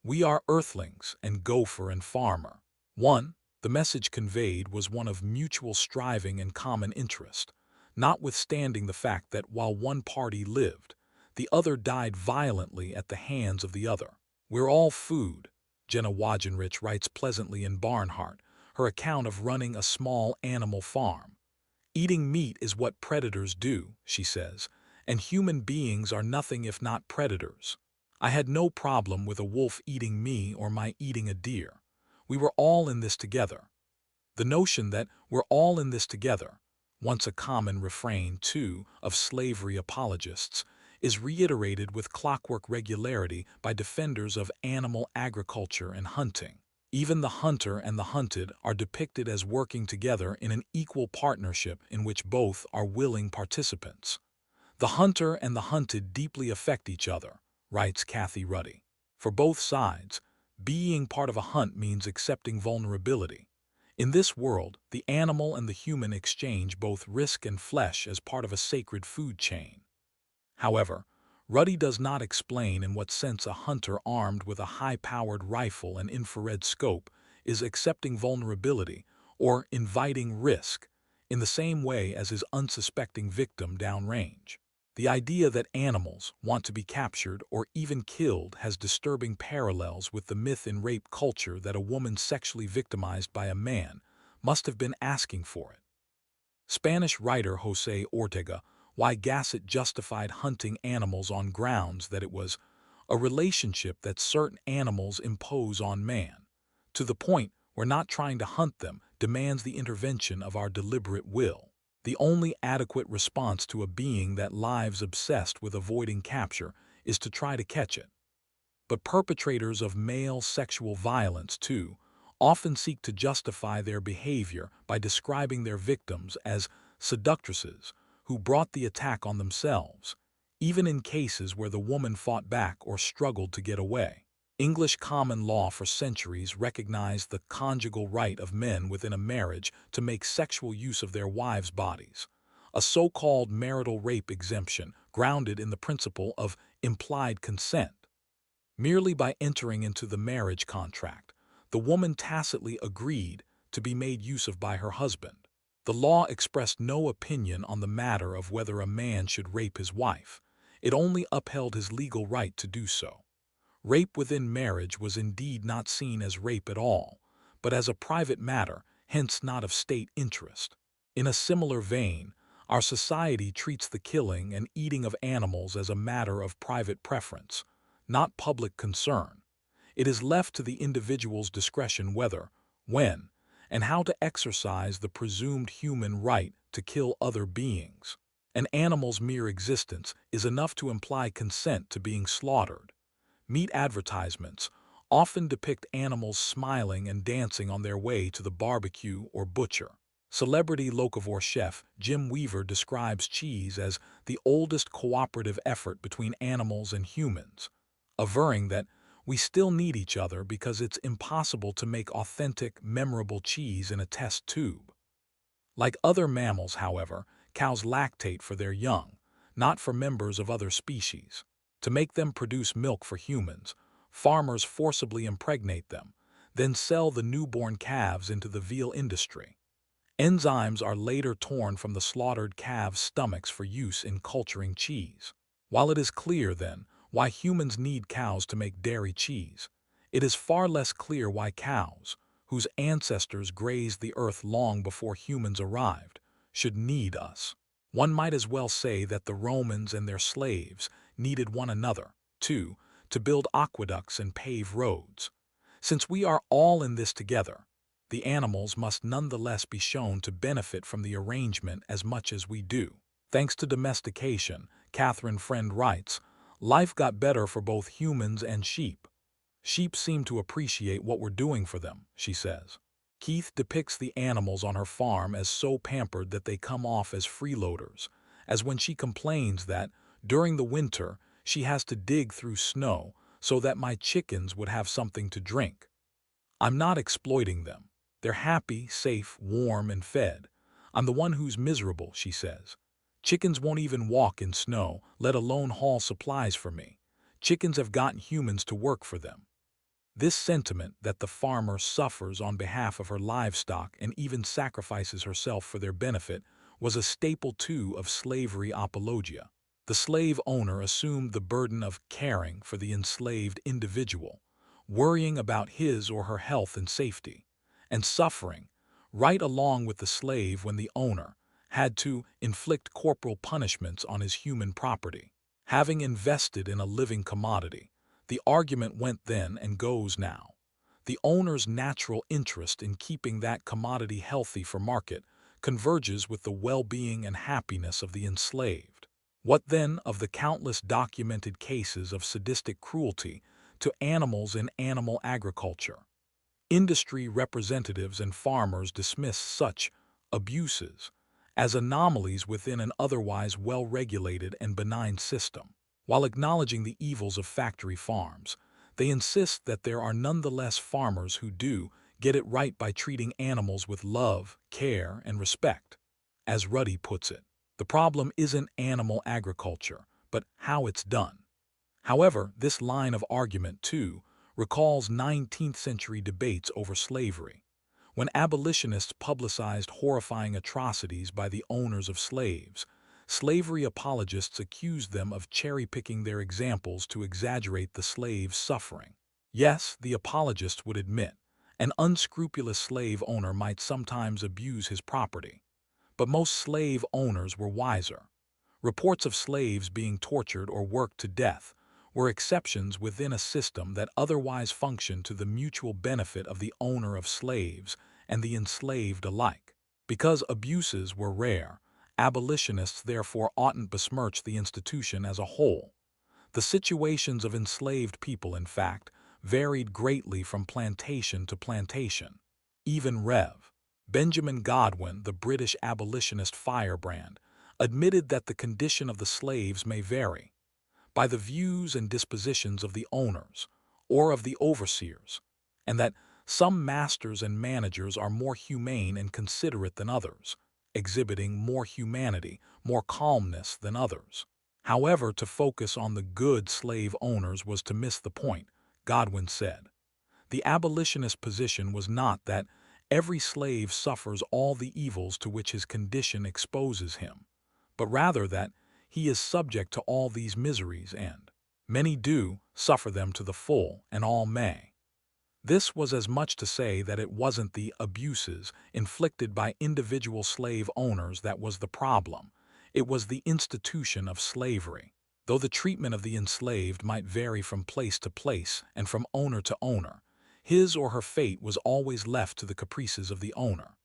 "We are Earthlings and Gopher and Farmer." 1. The message conveyed was one of mutual striving and common interest, notwithstanding the fact that while one party lived, the other died violently at the hands of the other. "We're all food," Jenna Wagenrich writes pleasantly in Barnhart, her account of running a small animal farm. "Eating meat is what predators do," she says, "and human beings are nothing if not predators. I had no problem with a wolf eating me or my eating a deer. We were all in this together." The notion that we're all in this together, once a common refrain, too, of slavery apologists, is reiterated with clockwork regularity by defenders of animal agriculture and hunting. Even the hunter and the hunted are depicted as working together in an equal partnership in which both are willing participants. "The hunter and the hunted deeply affect each other," writes Kathy Ruddy. "For both sides, being part of a hunt means accepting vulnerability. In this world, the animal and the human exchange both risk and flesh as part of a sacred food chain." However, Ruddy does not explain in what sense a hunter armed with a high-powered rifle and infrared scope is accepting vulnerability or inviting risk in the same way as his unsuspecting victim downrange. The idea that animals want to be captured or even killed has disturbing parallels with the myth in rape culture that a woman sexually victimized by a man must have been asking for it. Spanish writer José Ortega Y Gasset justified hunting animals on grounds that it was a relationship that certain animals impose on man, to the point where not trying to hunt them demands the intervention of our deliberate will. The only adequate response to a being that lives obsessed with avoiding capture is to try to catch it. But perpetrators of male sexual violence, too, often seek to justify their behavior by describing their victims as seductresses who brought the attack on themselves, even in cases where the woman fought back or struggled to get away. English common law for centuries recognized the conjugal right of men within a marriage to make sexual use of their wives' bodies, a so-called marital rape exemption grounded in the principle of implied consent. Merely by entering into the marriage contract, the woman tacitly agreed to be made use of by her husband. The law expressed no opinion on the matter of whether a man should rape his wife. It only upheld his legal right to do so. Rape within marriage was indeed not seen as rape at all, but as a private matter, hence not of state interest. In a similar vein, our society treats the killing and eating of animals as a matter of private preference, not public concern. It is left to the individual's discretion whether, when, and how to exercise the presumed human right to kill other beings. An animal's mere existence is enough to imply consent to being slaughtered. Meat advertisements often depict animals smiling and dancing on their way to the barbecue or butcher. Celebrity locavore chef Jim Weaver describes cheese as the oldest cooperative effort between animals and humans, averring that we still need each other because it's impossible to make authentic, memorable cheese in a test tube. Like other mammals, however, cows lactate for their young, not for members of other species. To make them produce milk for humans, farmers forcibly impregnate them, then sell the newborn calves into the veal industry. Enzymes are later torn from the slaughtered calves' stomachs for use in culturing cheese. While it is clear, then, why humans need cows to make dairy cheese, it is far less clear why cows, whose ancestors grazed the earth long before humans arrived, should need us. One might as well say that the Romans and their slaves needed one another, too, to build aqueducts and pave roads. Since we are all in this together, the animals must nonetheless be shown to benefit from the arrangement as much as we do. Thanks to domestication, Catherine Friend writes, life got better for both humans and sheep. Sheep seem to appreciate what we're doing for them, she says. Keith depicts the animals on her farm as so pampered that they come off as freeloaders, as when she complains that, during the winter, she has to dig through snow so that my chickens would have something to drink. I'm not exploiting them. They're happy, safe, warm, and fed. I'm the one who's miserable, she says. Chickens won't even walk in snow, let alone haul supplies for me. Chickens have gotten humans to work for them. This sentiment that the farmer suffers on behalf of her livestock and even sacrifices herself for their benefit was a staple too of slavery apologia. The slave owner assumed the burden of caring for the enslaved individual, worrying about his or her health and safety, and suffering right along with the slave when the owner had to inflict corporal punishments on his human property. Having invested in a living commodity, the argument went then and goes now. The owner's natural interest in keeping that commodity healthy for market converges with the well-being and happiness of the enslaved. What then of the countless documented cases of sadistic cruelty to animals in animal agriculture? Industry representatives and farmers dismiss such abuses as anomalies within an otherwise well-regulated and benign system. While acknowledging the evils of factory farms, they insist that there are nonetheless farmers who do get it right by treating animals with love, care, and respect. As Ruddy puts it, the problem isn't animal agriculture, but how it's done. However, this line of argument, too, recalls 19th-century debates over slavery, when abolitionists publicized horrifying atrocities by the owners of slaves. Slavery apologists accused them of cherry-picking their examples to exaggerate the slave's suffering. Yes, the apologists would admit, an unscrupulous slave owner might sometimes abuse his property. But most slave owners were wiser. Reports of slaves being tortured or worked to death were exceptions within a system that otherwise functioned to the mutual benefit of the owner of slaves and the enslaved alike. Because abuses were rare, abolitionists therefore oughtn't besmirch the institution as a whole. The situations of enslaved people, in fact, varied greatly from plantation to plantation. Even Rev. Benjamin Godwin, the British abolitionist firebrand, admitted that the condition of the slaves may vary by the views and dispositions of the owners or of the overseers, and that some masters and managers are more humane and considerate than others, exhibiting more humanity, more calmness than others. However, to focus on the good slave owners was to miss the point, Godwin said. The abolitionist position was not that every slave suffers all the evils to which his condition exposes him, but rather that he is subject to all these miseries and, many do, suffer them to the full, and all may. This was as much to say that it wasn't the abuses inflicted by individual slave owners that was the problem. It was the institution of slavery. Though the treatment of the enslaved might vary from place to place and from owner to owner, his or her fate was always left to the caprices of the owner.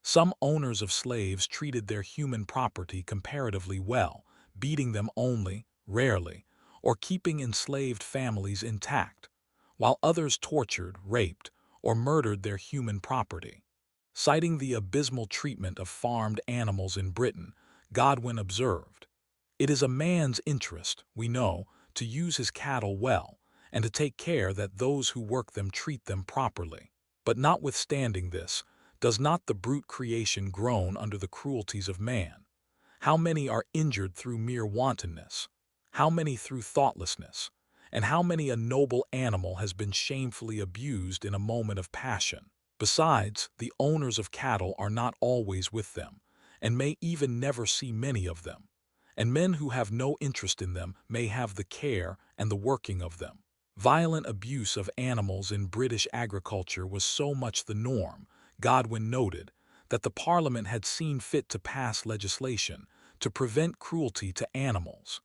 Some owners of slaves treated their human property comparatively well, beating them only, rarely, or keeping enslaved families intact, while others tortured, raped, or murdered their human property. Citing the abysmal treatment of farmed animals in Britain, Godwin observed, "It is a man's interest, we know, to use his cattle well, and to take care that those who work them treat them properly. But notwithstanding this, does not the brute creation groan under the cruelties of man? How many are injured through mere wantonness? How many through thoughtlessness? And how many a noble animal has been shamefully abused in a moment of passion? Besides, the owners of cattle are not always with them, and may even never see many of them. And men who have no interest in them may have the care and the working of them." Violent abuse of animals in British agriculture was so much the norm, Godwin noted, that the Parliament had seen fit to pass legislation to prevent cruelty to animals.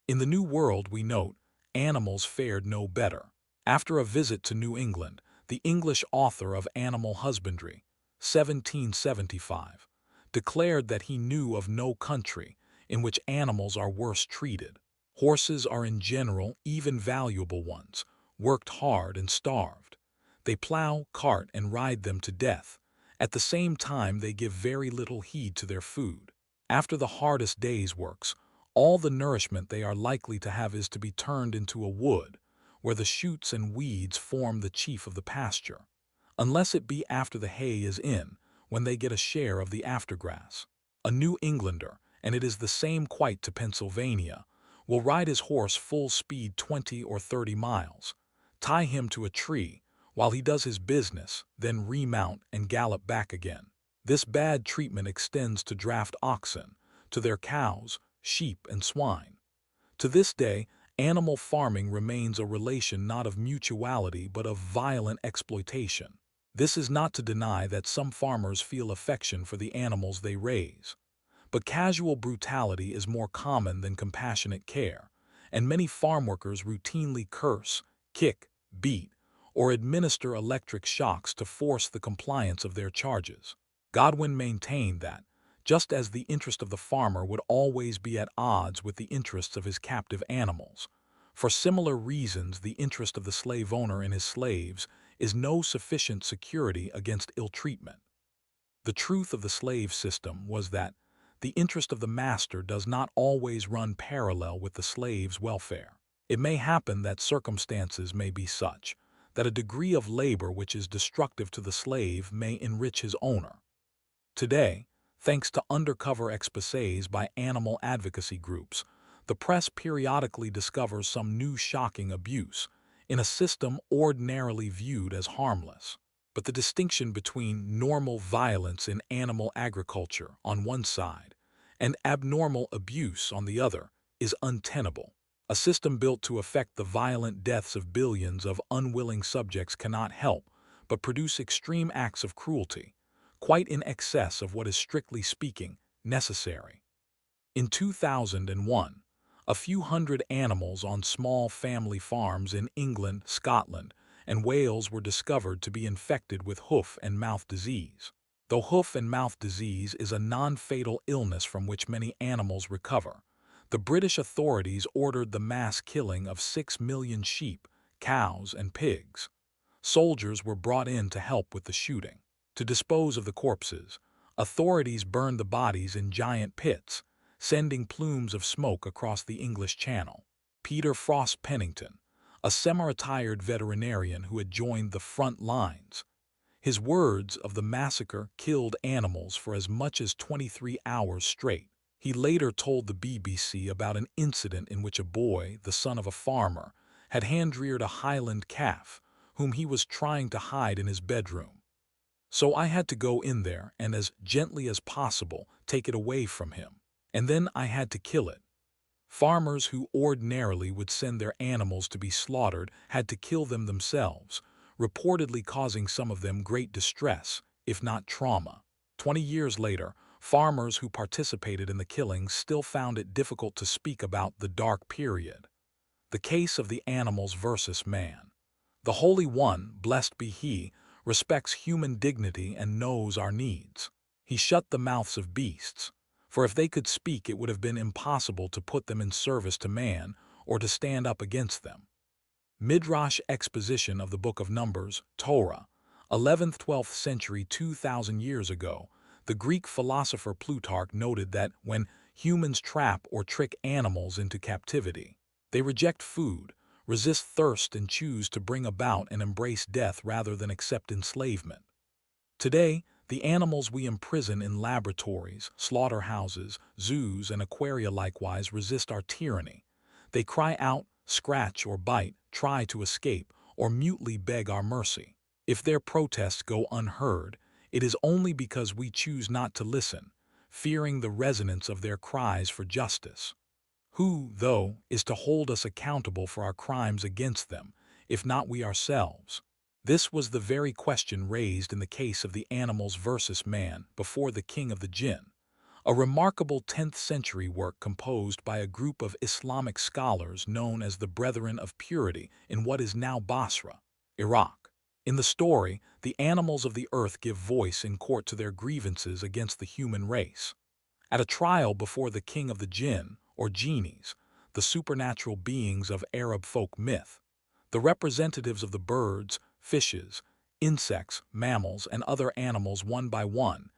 In the New World, we note, animals fared no better. After a visit to New England, the English author of Animal Husbandry, 1775, declared that he knew of no country in which animals are worse treated. Horses are in general, even valuable ones, worked hard and starved. They plow, cart, and ride them to death. At the same time, they give very little heed to their food. After the hardest day's works, all the nourishment they are likely to have is to be turned into a wood, where the shoots and weeds form the chief of the pasture, unless it be after the hay is in, when they get a share of the aftergrass. A New Englander, and it is the same quite to Pennsylvania, will ride his horse full speed 20 or 30 miles, tie him to a tree while he does his business, then remount and gallop back again. This bad treatment extends to draft oxen, to their cows, sheep, and swine. To this day, animal farming remains a relation not of mutuality but of violent exploitation. This is not to deny that some farmers feel affection for the animals they raise. But casual brutality is more common than compassionate care, and many farm workers routinely curse, kick, beat, or administer electric shocks to force the compliance of their charges. Godwin maintained that, just as the interest of the farmer would always be at odds with the interests of his captive animals, for similar reasons the interest of the slave owner in his slaves is no sufficient security against ill treatment. The truth of the slave system was that the interest of the master does not always run parallel with the slave's welfare. It may happen that circumstances may be such that a degree of labor which is destructive to the slave may enrich his owner. Today, thanks to undercover exposés by animal advocacy groups, the press periodically discovers some new shocking abuse in a system ordinarily viewed as harmless. But the distinction between normal violence in animal agriculture on one side and abnormal abuse on the other is untenable. A system built to effect the violent deaths of billions of unwilling subjects cannot help but produce extreme acts of cruelty, quite in excess of what is strictly speaking necessary. In 2001, a few hundred animals on small family farms in England, Scotland, and Wales were discovered to be infected with hoof and mouth disease. Though hoof and mouth disease is a non-fatal illness from which many animals recover, the British authorities ordered the mass killing of 6 million sheep, cows, and pigs. Soldiers were brought in to help with the shooting. To dispose of the corpses, authorities burned the bodies in giant pits, sending plumes of smoke across the English Channel. Peter Frost Pennington, a semi-retired veterinarian who had joined the front lines, his words of the massacre killed animals for as much as 23 hours straight. He later told the BBC about an incident in which a boy, the son of a farmer, had hand-reared a Highland calf, whom he was trying to hide in his bedroom. So I had to go in there and as gently as possible take it away from him. And then I had to kill it. Farmers who ordinarily would send their animals to be slaughtered had to kill them themselves, reportedly causing some of them great distress, if not trauma. 20 years later, farmers who participated in the killings still found it difficult to speak about the dark period. The case of the animals versus man. The Holy One, blessed be He, respects human dignity and knows our needs. He shut the mouths of beasts, for if they could speak it would have been impossible to put them in service to man or to stand up against them. Midrash exposition of the Book of Numbers, Torah, 11th–12th century 2,000 years ago, the Greek philosopher Plutarch noted that when humans trap or trick animals into captivity, they reject food, resist thirst, and choose to bring about and embrace death rather than accept enslavement. Today, the animals we imprison in laboratories, slaughterhouses, zoos, and aquaria likewise resist our tyranny. They cry out, scratch or bite, try to escape, or mutely beg our mercy. If their protests go unheard, it is only because we choose not to listen, fearing the resonance of their cries for justice. Who, though, is to hold us accountable for our crimes against them, if not we ourselves? This was the very question raised in the case of the animals versus man before the king of the jinn, a remarkable 10th century work composed by a group of Islamic scholars known as the Brethren of Purity in what is now Basra, Iraq. In the story, the animals of the earth give voice in court to their grievances against the human race. At a trial before the king of the jinn, or genies, the supernatural beings of Arab folk myth, the representatives of the birds, fishes, insects, mammals, and other animals one by one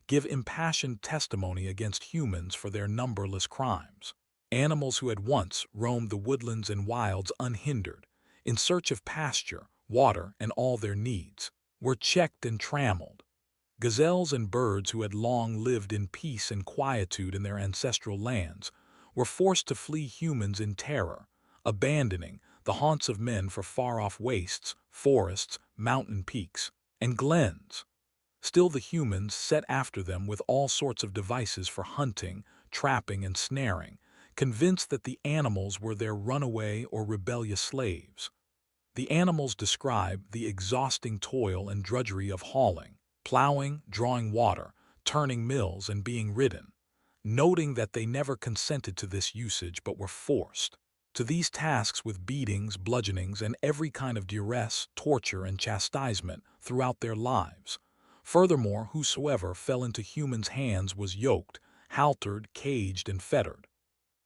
give impassioned testimony against humans for their numberless crimes. Animals who had once roamed the woodlands and wilds unhindered, in search of pasture, water, and all their needs, were checked and trammeled. Gazelles and birds who had long lived in peace and quietude in their ancestral lands were forced to flee humans in terror, abandoning the haunts of men for far-off wastes, forests, mountain peaks, and glens. Still the humans set after them with all sorts of devices for hunting, trapping, and snaring, convinced that the animals were their runaway or rebellious slaves. The animals describe the exhausting toil and drudgery of hauling, plowing, drawing water, turning mills, and being ridden, noting that they never consented to this usage but were forced to these tasks with beatings, bludgeonings, and every kind of duress, torture, and chastisement throughout their lives. Furthermore, whosoever fell into humans' hands was yoked, haltered, caged, and fettered.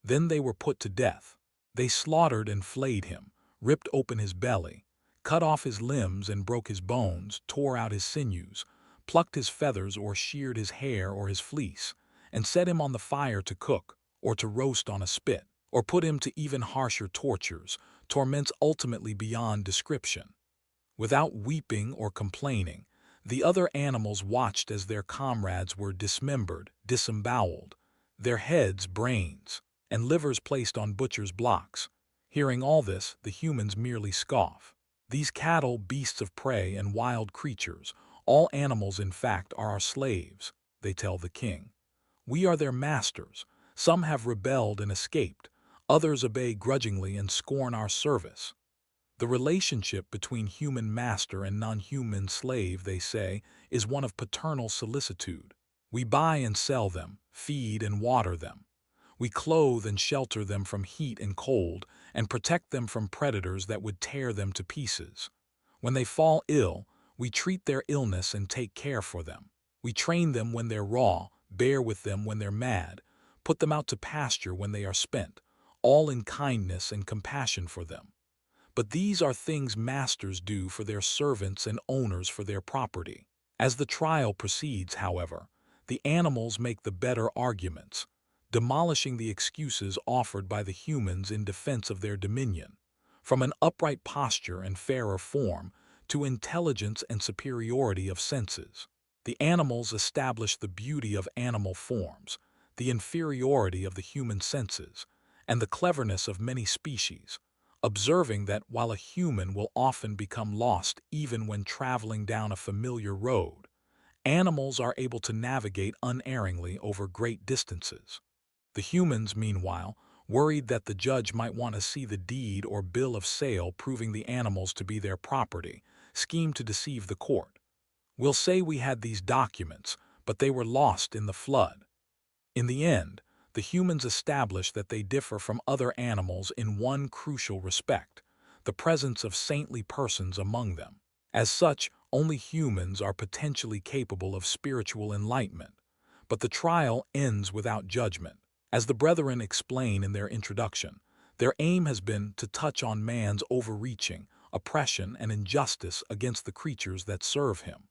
Then they were put to death. They slaughtered and flayed him, ripped open his belly, cut off his limbs and broke his bones, tore out his sinews, plucked his feathers or sheared his hair or his fleece, and set him on the fire to cook, or to roast on a spit, or put him to even harsher tortures, torments ultimately beyond description. Without weeping or complaining, the other animals watched as their comrades were dismembered, disemboweled, their heads, brains, and livers placed on butchers' blocks. Hearing all this, the humans merely scoff. These cattle, beasts of prey, and wild creatures, all animals in fact, are our slaves, they tell the king. We are their masters. Some have rebelled and escaped. Others obey grudgingly and scorn our service. The relationship between human master and non-human slave, they say, is one of paternal solicitude. We buy and sell them, feed and water them. We clothe and shelter them from heat and cold, and protect them from predators that would tear them to pieces. When they fall ill, we treat their illness and take care for them. We train them when they're raw, bear with them when they're mad, put them out to pasture when they are spent, all in kindness and compassion for them. But these are things masters do for their servants and owners for their property. As the trial proceeds, however, the animals make the better arguments, demolishing the excuses offered by the humans in defense of their dominion. From an upright posture and fairer form to intelligence and superiority of senses, the animals establish the beauty of animal forms, the inferiority of the human senses, and the cleverness of many species, observing that while a human will often become lost even when traveling down a familiar road, animals are able to navigate unerringly over great distances. The humans, meanwhile, worried that the judge might want to see the deed or bill of sale proving the animals to be their property, schemed to deceive the court. We'll say we had these documents, but they were lost in the flood. In the end, the humans establish that they differ from other animals in one crucial respect: the presence of saintly persons among them. As such, only humans are potentially capable of spiritual enlightenment, but the trial ends without judgment. As the brethren explain in their introduction, their aim has been to touch on man's overreaching, oppression, and injustice against the creatures that serve him.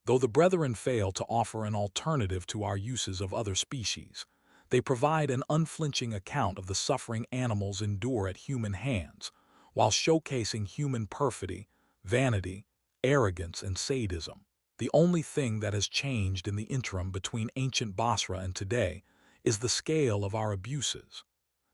Though the brethren fail to offer an alternative to our uses of other species, they provide an unflinching account of the suffering animals endure at human hands, while showcasing human perfidy, vanity, arrogance, and sadism. The only thing that has changed in the interim between ancient Basra and today is the scale of our abuses.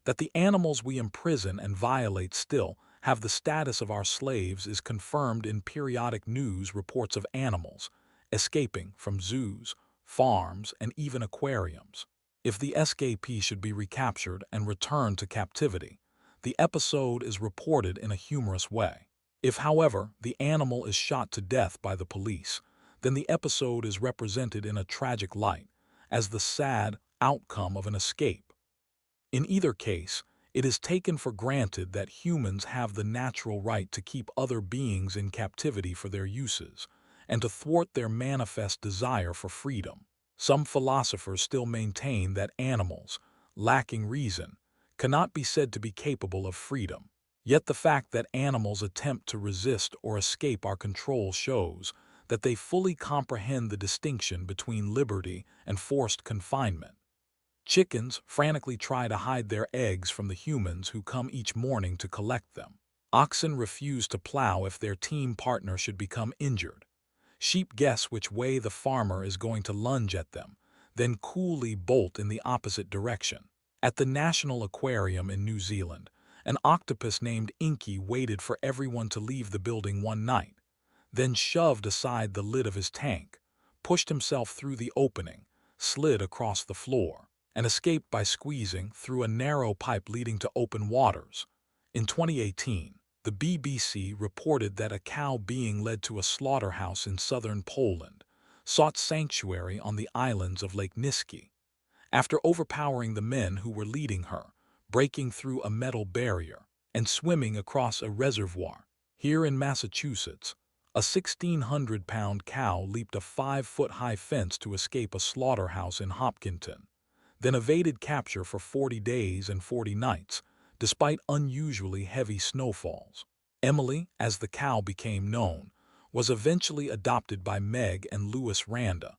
That the animals we imprison and violate still have the status of our slaves is confirmed in periodic news reports of animals escaping from zoos, farms, and even aquariums. If the escapee should be recaptured and returned to captivity, the episode is reported in a humorous way. If, however, the animal is shot to death by the police, then the episode is represented in a tragic light, as the sad outcome of an escape. In either case, it is taken for granted that humans have the natural right to keep other beings in captivity for their uses, and to thwart their manifest desire for freedom. Some philosophers still maintain that animals, lacking reason, cannot be said to be capable of freedom. Yet the fact that animals attempt to resist or escape our control shows that they fully comprehend the distinction between liberty and forced confinement. Chickens frantically try to hide their eggs from the humans who come each morning to collect them. Oxen refuse to plow if their team partner should become injured. Sheep guess which way the farmer is going to lunge at them, then coolly bolt in the opposite direction. At the National Aquarium in New Zealand, an octopus named Inky waited for everyone to leave the building one night, then shoved aside the lid of his tank, pushed himself through the opening, slid across the floor, and escaped by squeezing through a narrow pipe leading to open waters. In 2018, the BBC reported that a cow being led to a slaughterhouse in southern Poland sought sanctuary on the islands of Lake Niski. After overpowering the men who were leading her, breaking through a metal barrier, and swimming across a reservoir, here in Massachusetts, a 1,600-pound cow leaped a 5-foot-high fence to escape a slaughterhouse in Hopkinton, then evaded capture for 40 days and 40 nights, despite unusually heavy snowfalls. Emily, as the cow became known, was eventually adopted by Meg and Louis Randa,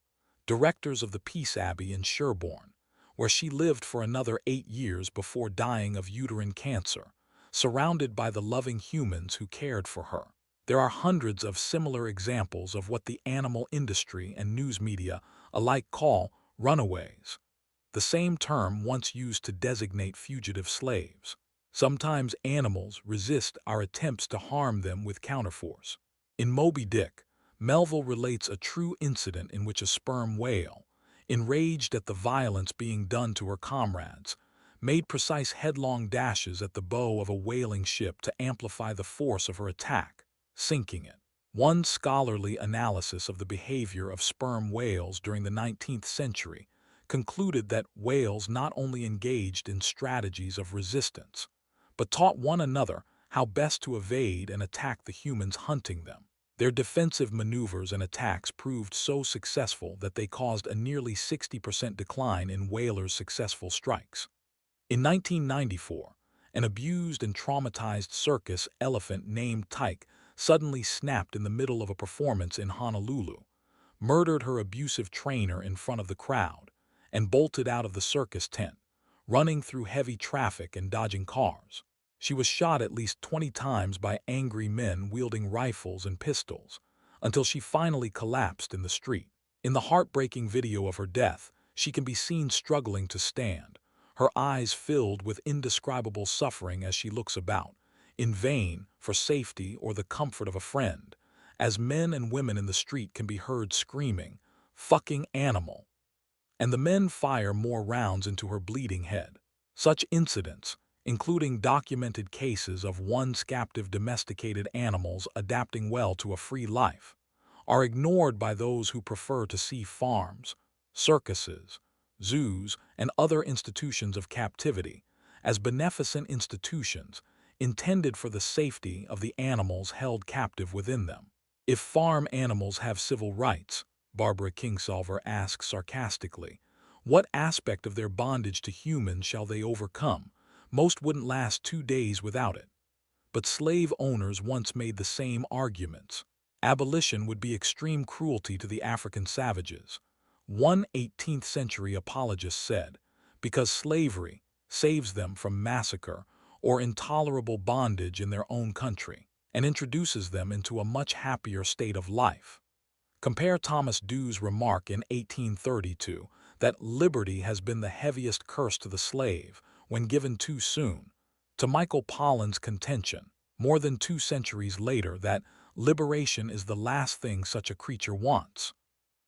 directors of the Peace Abbey in Sherborne, where she lived for another 8 years before dying of uterine cancer, surrounded by the loving humans who cared for her. There are hundreds of similar examples of what the animal industry and news media alike call runaways, the same term once used to designate fugitive slaves. Sometimes animals resist our attempts to harm them with counterforce. In Moby Dick, Melville relates a true incident in which a sperm whale, enraged at the violence being done to her comrades, made precise headlong dashes at the bow of a whaling ship to amplify the force of her attack, sinking it. One scholarly analysis of the behavior of sperm whales during the 19th century concluded that whales not only engaged in strategies of resistance, but taught one another how best to evade and attack the humans hunting them. Their defensive maneuvers and attacks proved so successful that they caused a nearly 60% decline in whalers' successful strikes. In 1994, an abused and traumatized circus elephant named Tyke suddenly snapped in the middle of a performance in Honolulu, murdered her abusive trainer in front of the crowd, and bolted out of the circus tent, running through heavy traffic and dodging cars. She was shot at least 20 times by angry men wielding rifles and pistols, until she finally collapsed in the street. In the heartbreaking video of her death, she can be seen struggling to stand, her eyes filled with indescribable suffering as she looks about, in vain for safety or the comfort of a friend, as men and women in the street can be heard screaming, "Fucking animal!" and the men fire more rounds into her bleeding head. Such incidents, including documented cases of once captive domesticated animals adapting well to a free life, are ignored by those who prefer to see farms, circuses, zoos, and other institutions of captivity as beneficent institutions intended for the safety of the animals held captive within them. If farm animals have civil rights, Barbara Kingsolver asks sarcastically, what aspect of their bondage to humans shall they overcome? Most wouldn't last 2 days without it. But slave owners once made the same arguments. Abolition would be extreme cruelty to the African savages. One 18th century apologist said, because slavery saves them from massacre or intolerable bondage in their own country, and introduces them into a much happier state of life. Compare Thomas Dew's remark in 1832 that liberty has been the heaviest curse to the slave when given too soon, to Michael Pollan's contention, more than 2 centuries later, that liberation is the last thing such a creature wants.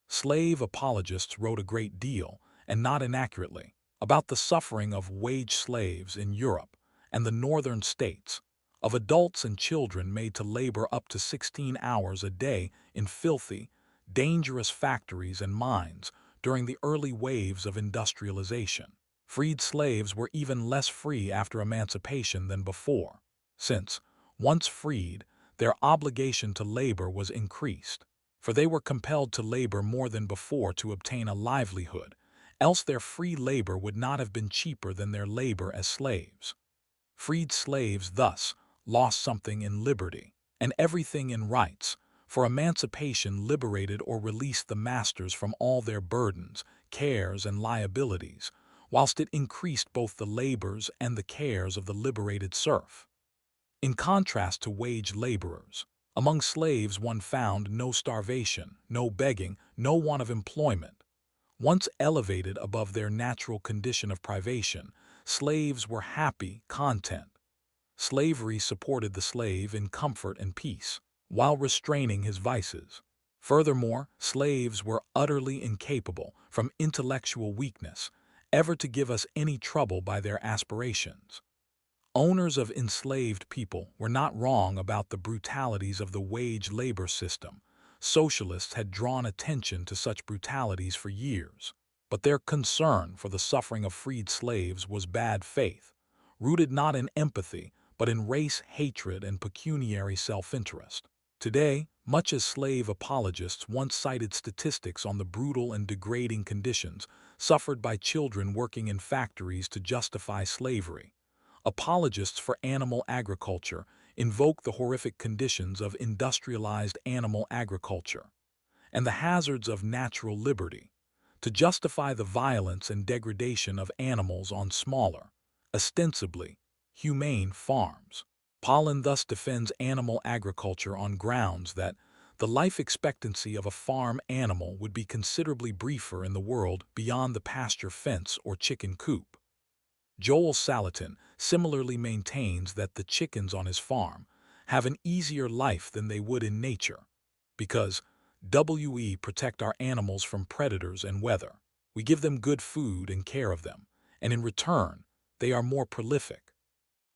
Slave apologists wrote a great deal, and not inaccurately, about the suffering of wage slaves in Europe and the northern states, of adults and children made to labor up to 16 hours a day in filthy, dangerous factories and mines during the early waves of industrialization. Freed slaves were even less free after emancipation than before, since, once freed, their obligation to labor was increased, for they were compelled to labor more than before to obtain a livelihood, else their free labor would not have been cheaper than their labor as slaves. Freed slaves thus lost something in liberty, and everything in rights, for emancipation liberated or released the masters from all their burdens, cares, and liabilities, whilst it increased both the labors and the cares of the liberated serf. In contrast to wage laborers, among slaves one found no starvation, no begging, no want of employment. Once elevated above their natural condition of privation, slaves were happy, content. Slavery supported the slave in comfort and peace, while restraining his vices. Furthermore, slaves were utterly incapable, from intellectual weakness, ever to give us any trouble by their aspirations. Owners of enslaved people were not wrong about the brutalities of the wage labor system. Socialists had drawn attention to such brutalities for years, but their concern for the suffering of freed slaves was bad faith, rooted not in empathy, but in race hatred and pecuniary self-interest. Today, much as slave apologists once cited statistics on the brutal and degrading conditions suffered by children working in factories to justify slavery, apologists for animal agriculture invoke the horrific conditions of industrialized animal agriculture and the hazards of natural liberty to justify the violence and degradation of animals on smaller, ostensibly humane farms. Pollen thus defends animal agriculture on grounds that the life expectancy of a farm animal would be considerably briefer in the world beyond the pasture fence or chicken coop. Joel Salatin similarly maintains that the chickens on his farm have an easier life than they would in nature, because we protect our animals from predators and weather. We give them good food and care of them, and in return, they are more prolific.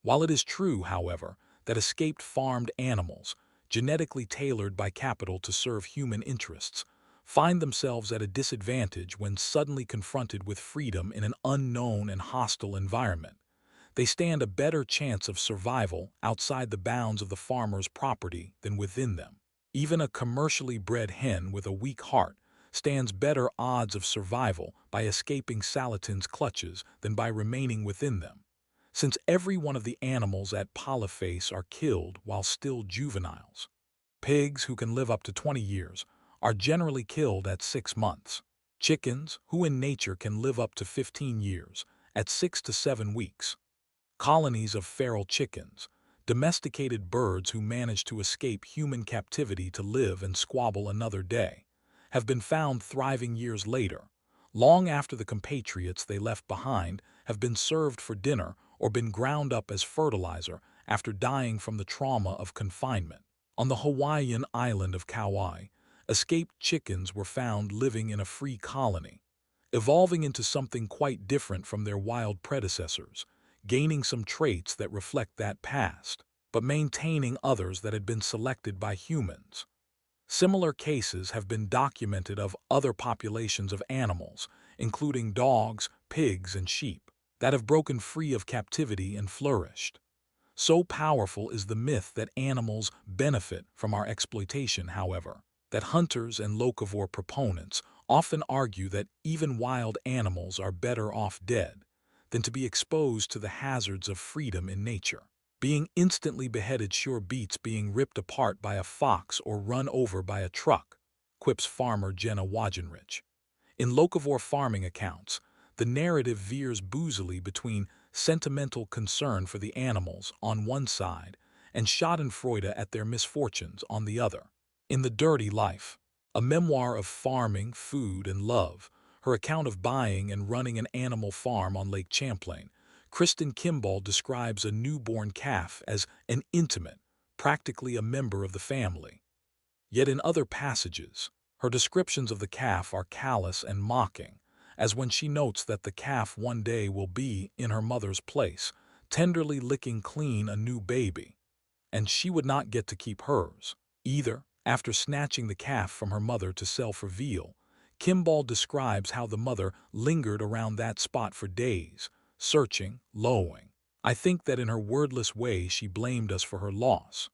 While it is true, however, that escaped farmed animals, genetically tailored by capital to serve human interests, find themselves at a disadvantage when suddenly confronted with freedom in an unknown and hostile environment, they stand a better chance of survival outside the bounds of the farmer's property than within them. Even a commercially bred hen with a weak heart stands better odds of survival by escaping Salatin's clutches than by remaining within them, since every one of the animals at Polyphase are killed while still juveniles. Pigs, who can live up to 20 years, are generally killed at 6 months. Chickens, who in nature can live up to 15 years, at 6 to 7 weeks. Colonies of feral chickens, domesticated birds who manage to escape human captivity to live and squabble another day, have been found thriving years later, long after the compatriots they left behind have been served for dinner or been ground up as fertilizer after dying from the trauma of confinement. On the Hawaiian island of Kauai, escaped chickens were found living in a free colony, evolving into something quite different from their wild predecessors, gaining some traits that reflect that past, but maintaining others that had been selected by humans. Similar cases have been documented of other populations of animals, including dogs, pigs, and sheep, that have broken free of captivity and flourished. So powerful is the myth that animals benefit from our exploitation, however, that hunters and locavore proponents often argue that even wild animals are better off dead than to be exposed to the hazards of freedom in nature. Being instantly beheaded sure beats being ripped apart by a fox or run over by a truck, quips farmer Jenna Wagenrich. In locavore farming accounts, the narrative veers boozily between sentimental concern for the animals on one side and schadenfreude at their misfortunes on the other. In The Dirty Life, a memoir of farming, food, and love, her account of buying and running an animal farm on Lake Champlain, Kristen Kimball describes a newborn calf as an intimate, practically a member of the family. Yet in other passages, her descriptions of the calf are callous and mocking, as when she notes that the calf one day will be in her mother's place, tenderly licking clean a new baby, and she would not get to keep hers. Either, after snatching the calf from her mother to sell for veal, Kimball describes how the mother lingered around that spot for days, searching, lowing. I think that in her wordless way she blamed us for her loss.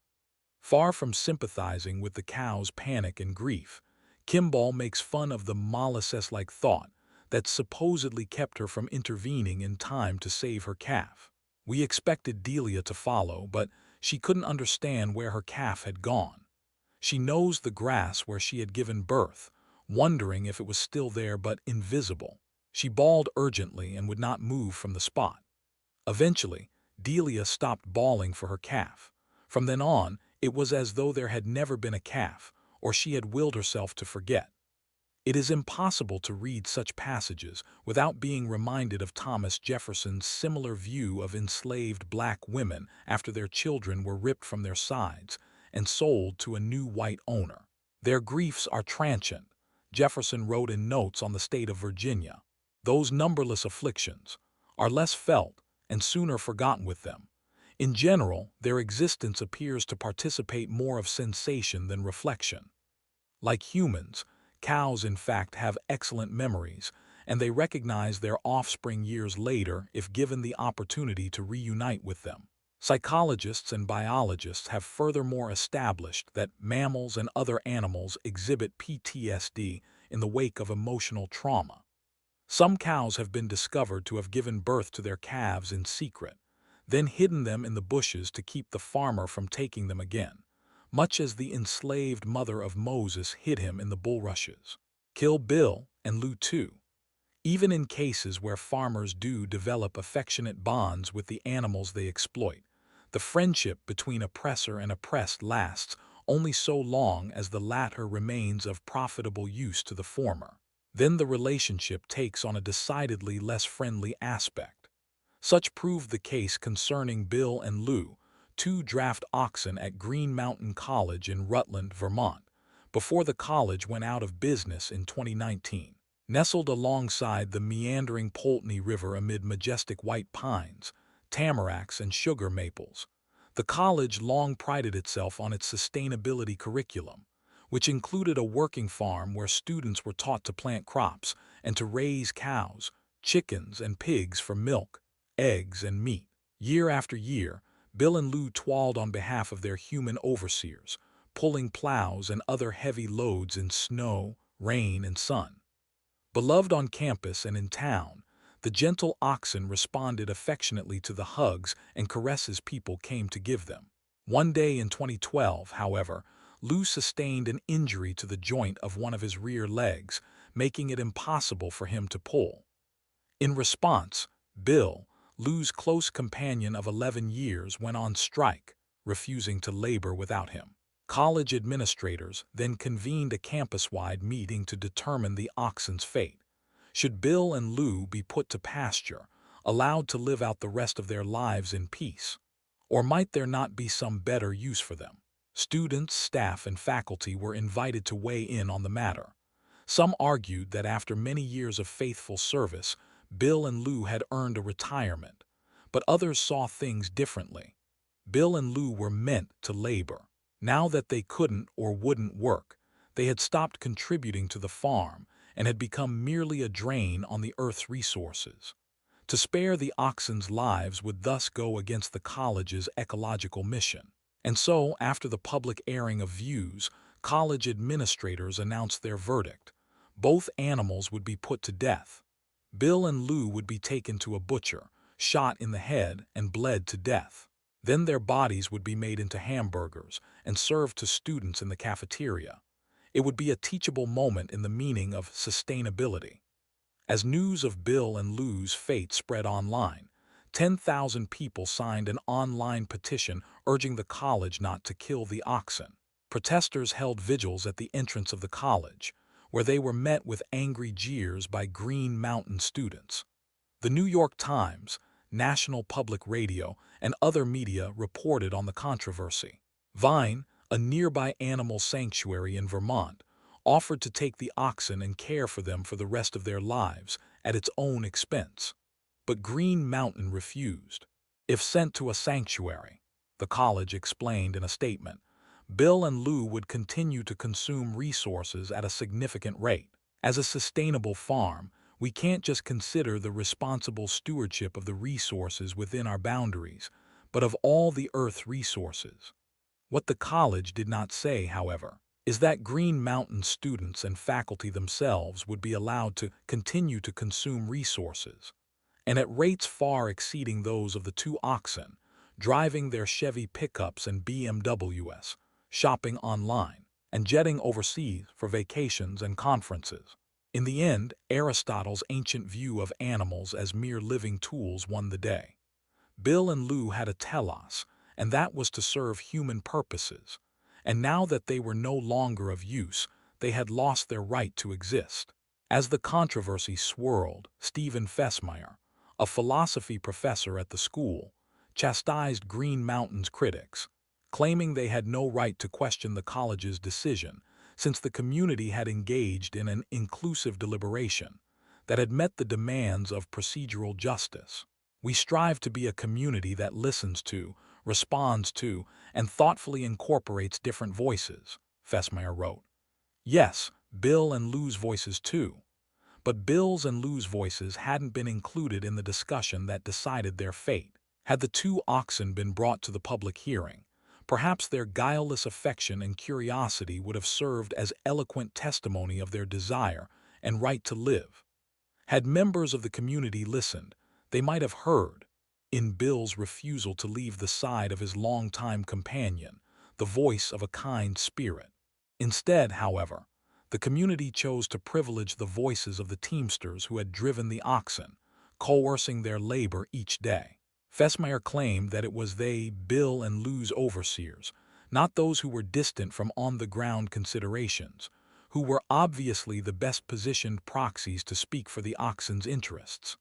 Far from sympathizing with the cow's panic and grief, Kimball makes fun of the Molasses-like thought that supposedly kept her from intervening in time to save her calf. We expected Delia to follow, but she couldn't understand where her calf had gone. She nosed the grass where she had given birth, wondering if it was still there but invisible. She bawled urgently and would not move from the spot. Eventually, Delia stopped bawling for her calf, From then on, it was as though there had never been a calf, or she had willed herself to forget. It is impossible to read such passages without being reminded of Thomas Jefferson's similar view of enslaved black women after their children were ripped from their sides and sold to a new white owner. Their griefs are transient, Jefferson wrote in Notes on the State of Virginia. Those numberless afflictions are less felt and sooner forgotten with them. In general, their existence appears to participate more of sensation than reflection. Like humans, cows in fact have excellent memories, and they recognize their offspring years later if given the opportunity to reunite with them. Psychologists and biologists have furthermore established that mammals and other animals exhibit PTSD in the wake of emotional trauma. Some cows have been discovered to have given birth to their calves in secret, then hidden them in the bushes to keep the farmer from taking them again, much as the enslaved mother of Moses hid him in the bulrushes. Kill Bill and Lou too. Even in cases where farmers do develop affectionate bonds with the animals they exploit, the friendship between oppressor and oppressed lasts only so long as the latter remains of profitable use to the former. Then the relationship takes on a decidedly less friendly aspect. Such proved the case concerning Bill and Lou, two draft oxen at Green Mountain College in Rutland, Vermont, before the college went out of business in 2019. Nestled alongside the meandering Poultney River amid majestic white pines, tamaracks, and sugar maples, the college long prided itself on its sustainability curriculum, which included a working farm where students were taught to plant crops and to raise cows, chickens, and pigs for milk, eggs, and meat. Year after year, Bill and Lou toiled on behalf of their human overseers, pulling plows and other heavy loads in snow, rain, and sun. Beloved on campus and in town, the gentle oxen responded affectionately to the hugs and caresses people came to give them. One day in 2012, however, Lou sustained an injury to the joint of one of his rear legs, making it impossible for him to pull. In response, Bill, Lou's close companion of 11 years, went on strike, refusing to labor without him. College administrators then convened a campus-wide meeting to determine the oxen's fate. Should Bill and Lou be put to pasture, allowed to live out the rest of their lives in peace? Or might there not be some better use for them? Students, staff, and faculty were invited to weigh in on the matter. Some argued that after many years of faithful service, Bill and Lou had earned a retirement, but others saw things differently. Bill and Lou were meant to labor. Now that they couldn't or wouldn't work, they had stopped contributing to the farm and had become merely a drain on the earth's resources. To spare the oxen's lives would thus go against the college's ecological mission. And so, after the public airing of views, college administrators announced their verdict. Both animals would be put to death. Bill and Lou would be taken to a butcher, shot in the head, and bled to death. Then their bodies would be made into hamburgers and served to students in the cafeteria. It would be a teachable moment in the meaning of sustainability. As news of Bill and Lou's fate spread online, 10,000 people signed an online petition urging the college not to kill the oxen. Protesters held vigils at the entrance of the college, where they were met with angry jeers by Green Mountain students. The New York Times, National Public Radio, and other media reported on the controversy. Vine, a nearby animal sanctuary in Vermont, offered to take the oxen and care for them for the rest of their lives at its own expense. But Green Mountain refused. If sent to a sanctuary, the college explained in a statement, Bill and Lou would continue to consume resources at a significant rate. As a sustainable farm, we can't just consider the responsible stewardship of the resources within our boundaries, but of all the Earth's resources. What the college did not say, however, is that Green Mountain students and faculty themselves would be allowed to continue to consume resources, and at rates far exceeding those of the two oxen, driving their Chevy pickups and BMWs, shopping online, and jetting overseas for vacations and conferences. In the end, Aristotle's ancient view of animals as mere living tools won the day. Bill and Lou had a telos, and that was to serve human purposes. And now that they were no longer of use, they had lost their right to exist. As the controversy swirled, Stephen Fesmeyer, a philosophy professor at the school, chastised Green Mountain's critics, claiming they had no right to question the college's decision since the community had engaged in an inclusive deliberation that had met the demands of procedural justice. We strive to be a community that listens to, responds to, and thoughtfully incorporates different voices, Fesmeyer wrote. Yes, Bill and Lou's voices too. But Bill's and Lou's voices hadn't been included in the discussion that decided their fate. Had the two oxen been brought to the public hearing, perhaps their guileless affection and curiosity would have served as eloquent testimony of their desire and right to live. Had members of the community listened, they might have heard, in Bill's refusal to leave the side of his longtime companion, the voice of a kind spirit. Instead, however, the community chose to privilege the voices of the teamsters who had driven the oxen, coercing their labor each day. Fesmeyer claimed that it was they, Bill and Lou's overseers, not those who were distant from on-the-ground considerations, who were obviously the best-positioned proxies to speak for the oxen's interests.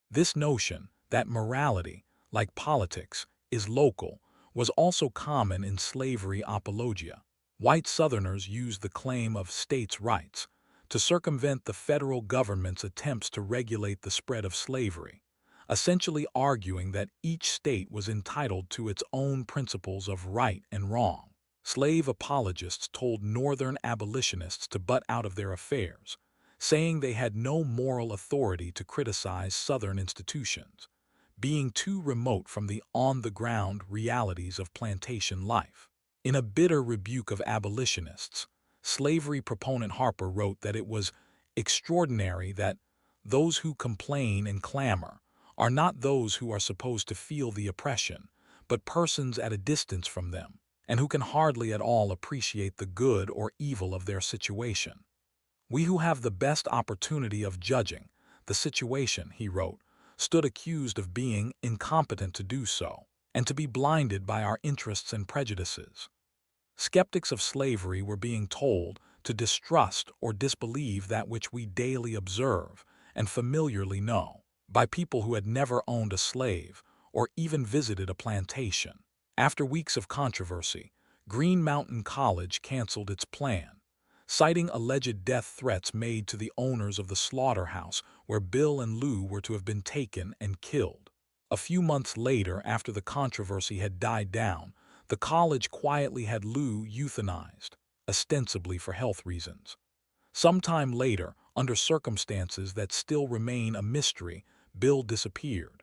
This notion that morality, like politics, is local was also common in slavery apologia. White Southerners used the claim of states' rights to circumvent the federal government's attempts to regulate the spread of slavery, essentially arguing that each state was entitled to its own principles of right and wrong. Slave apologists told Northern abolitionists to butt out of their affairs, saying they had no moral authority to criticize Southern institutions, being too remote from the on-the-ground realities of plantation life. In a bitter rebuke of abolitionists, slavery proponent Harper wrote that it was extraordinary that those who complain and clamor are not those who are supposed to feel the oppression, but persons at a distance from them, and who can hardly at all appreciate the good or evil of their situation. We who have the best opportunity of judging the situation, he wrote, stood accused of being incompetent to do so, and to be blinded by our interests and prejudices. Skeptics of slavery were being told to distrust or disbelieve that which we daily observe and familiarly know, by people who had never owned a slave or even visited a plantation. After weeks of controversy, Green Mountain College canceled its plan, citing alleged death threats made to the owners of the slaughterhouse where Bill and Lou were to have been taken and killed. A few months later, after the controversy had died down, the college quietly had Lou euthanized, ostensibly for health reasons. Sometime later, under circumstances that still remain a mystery, Bill disappeared.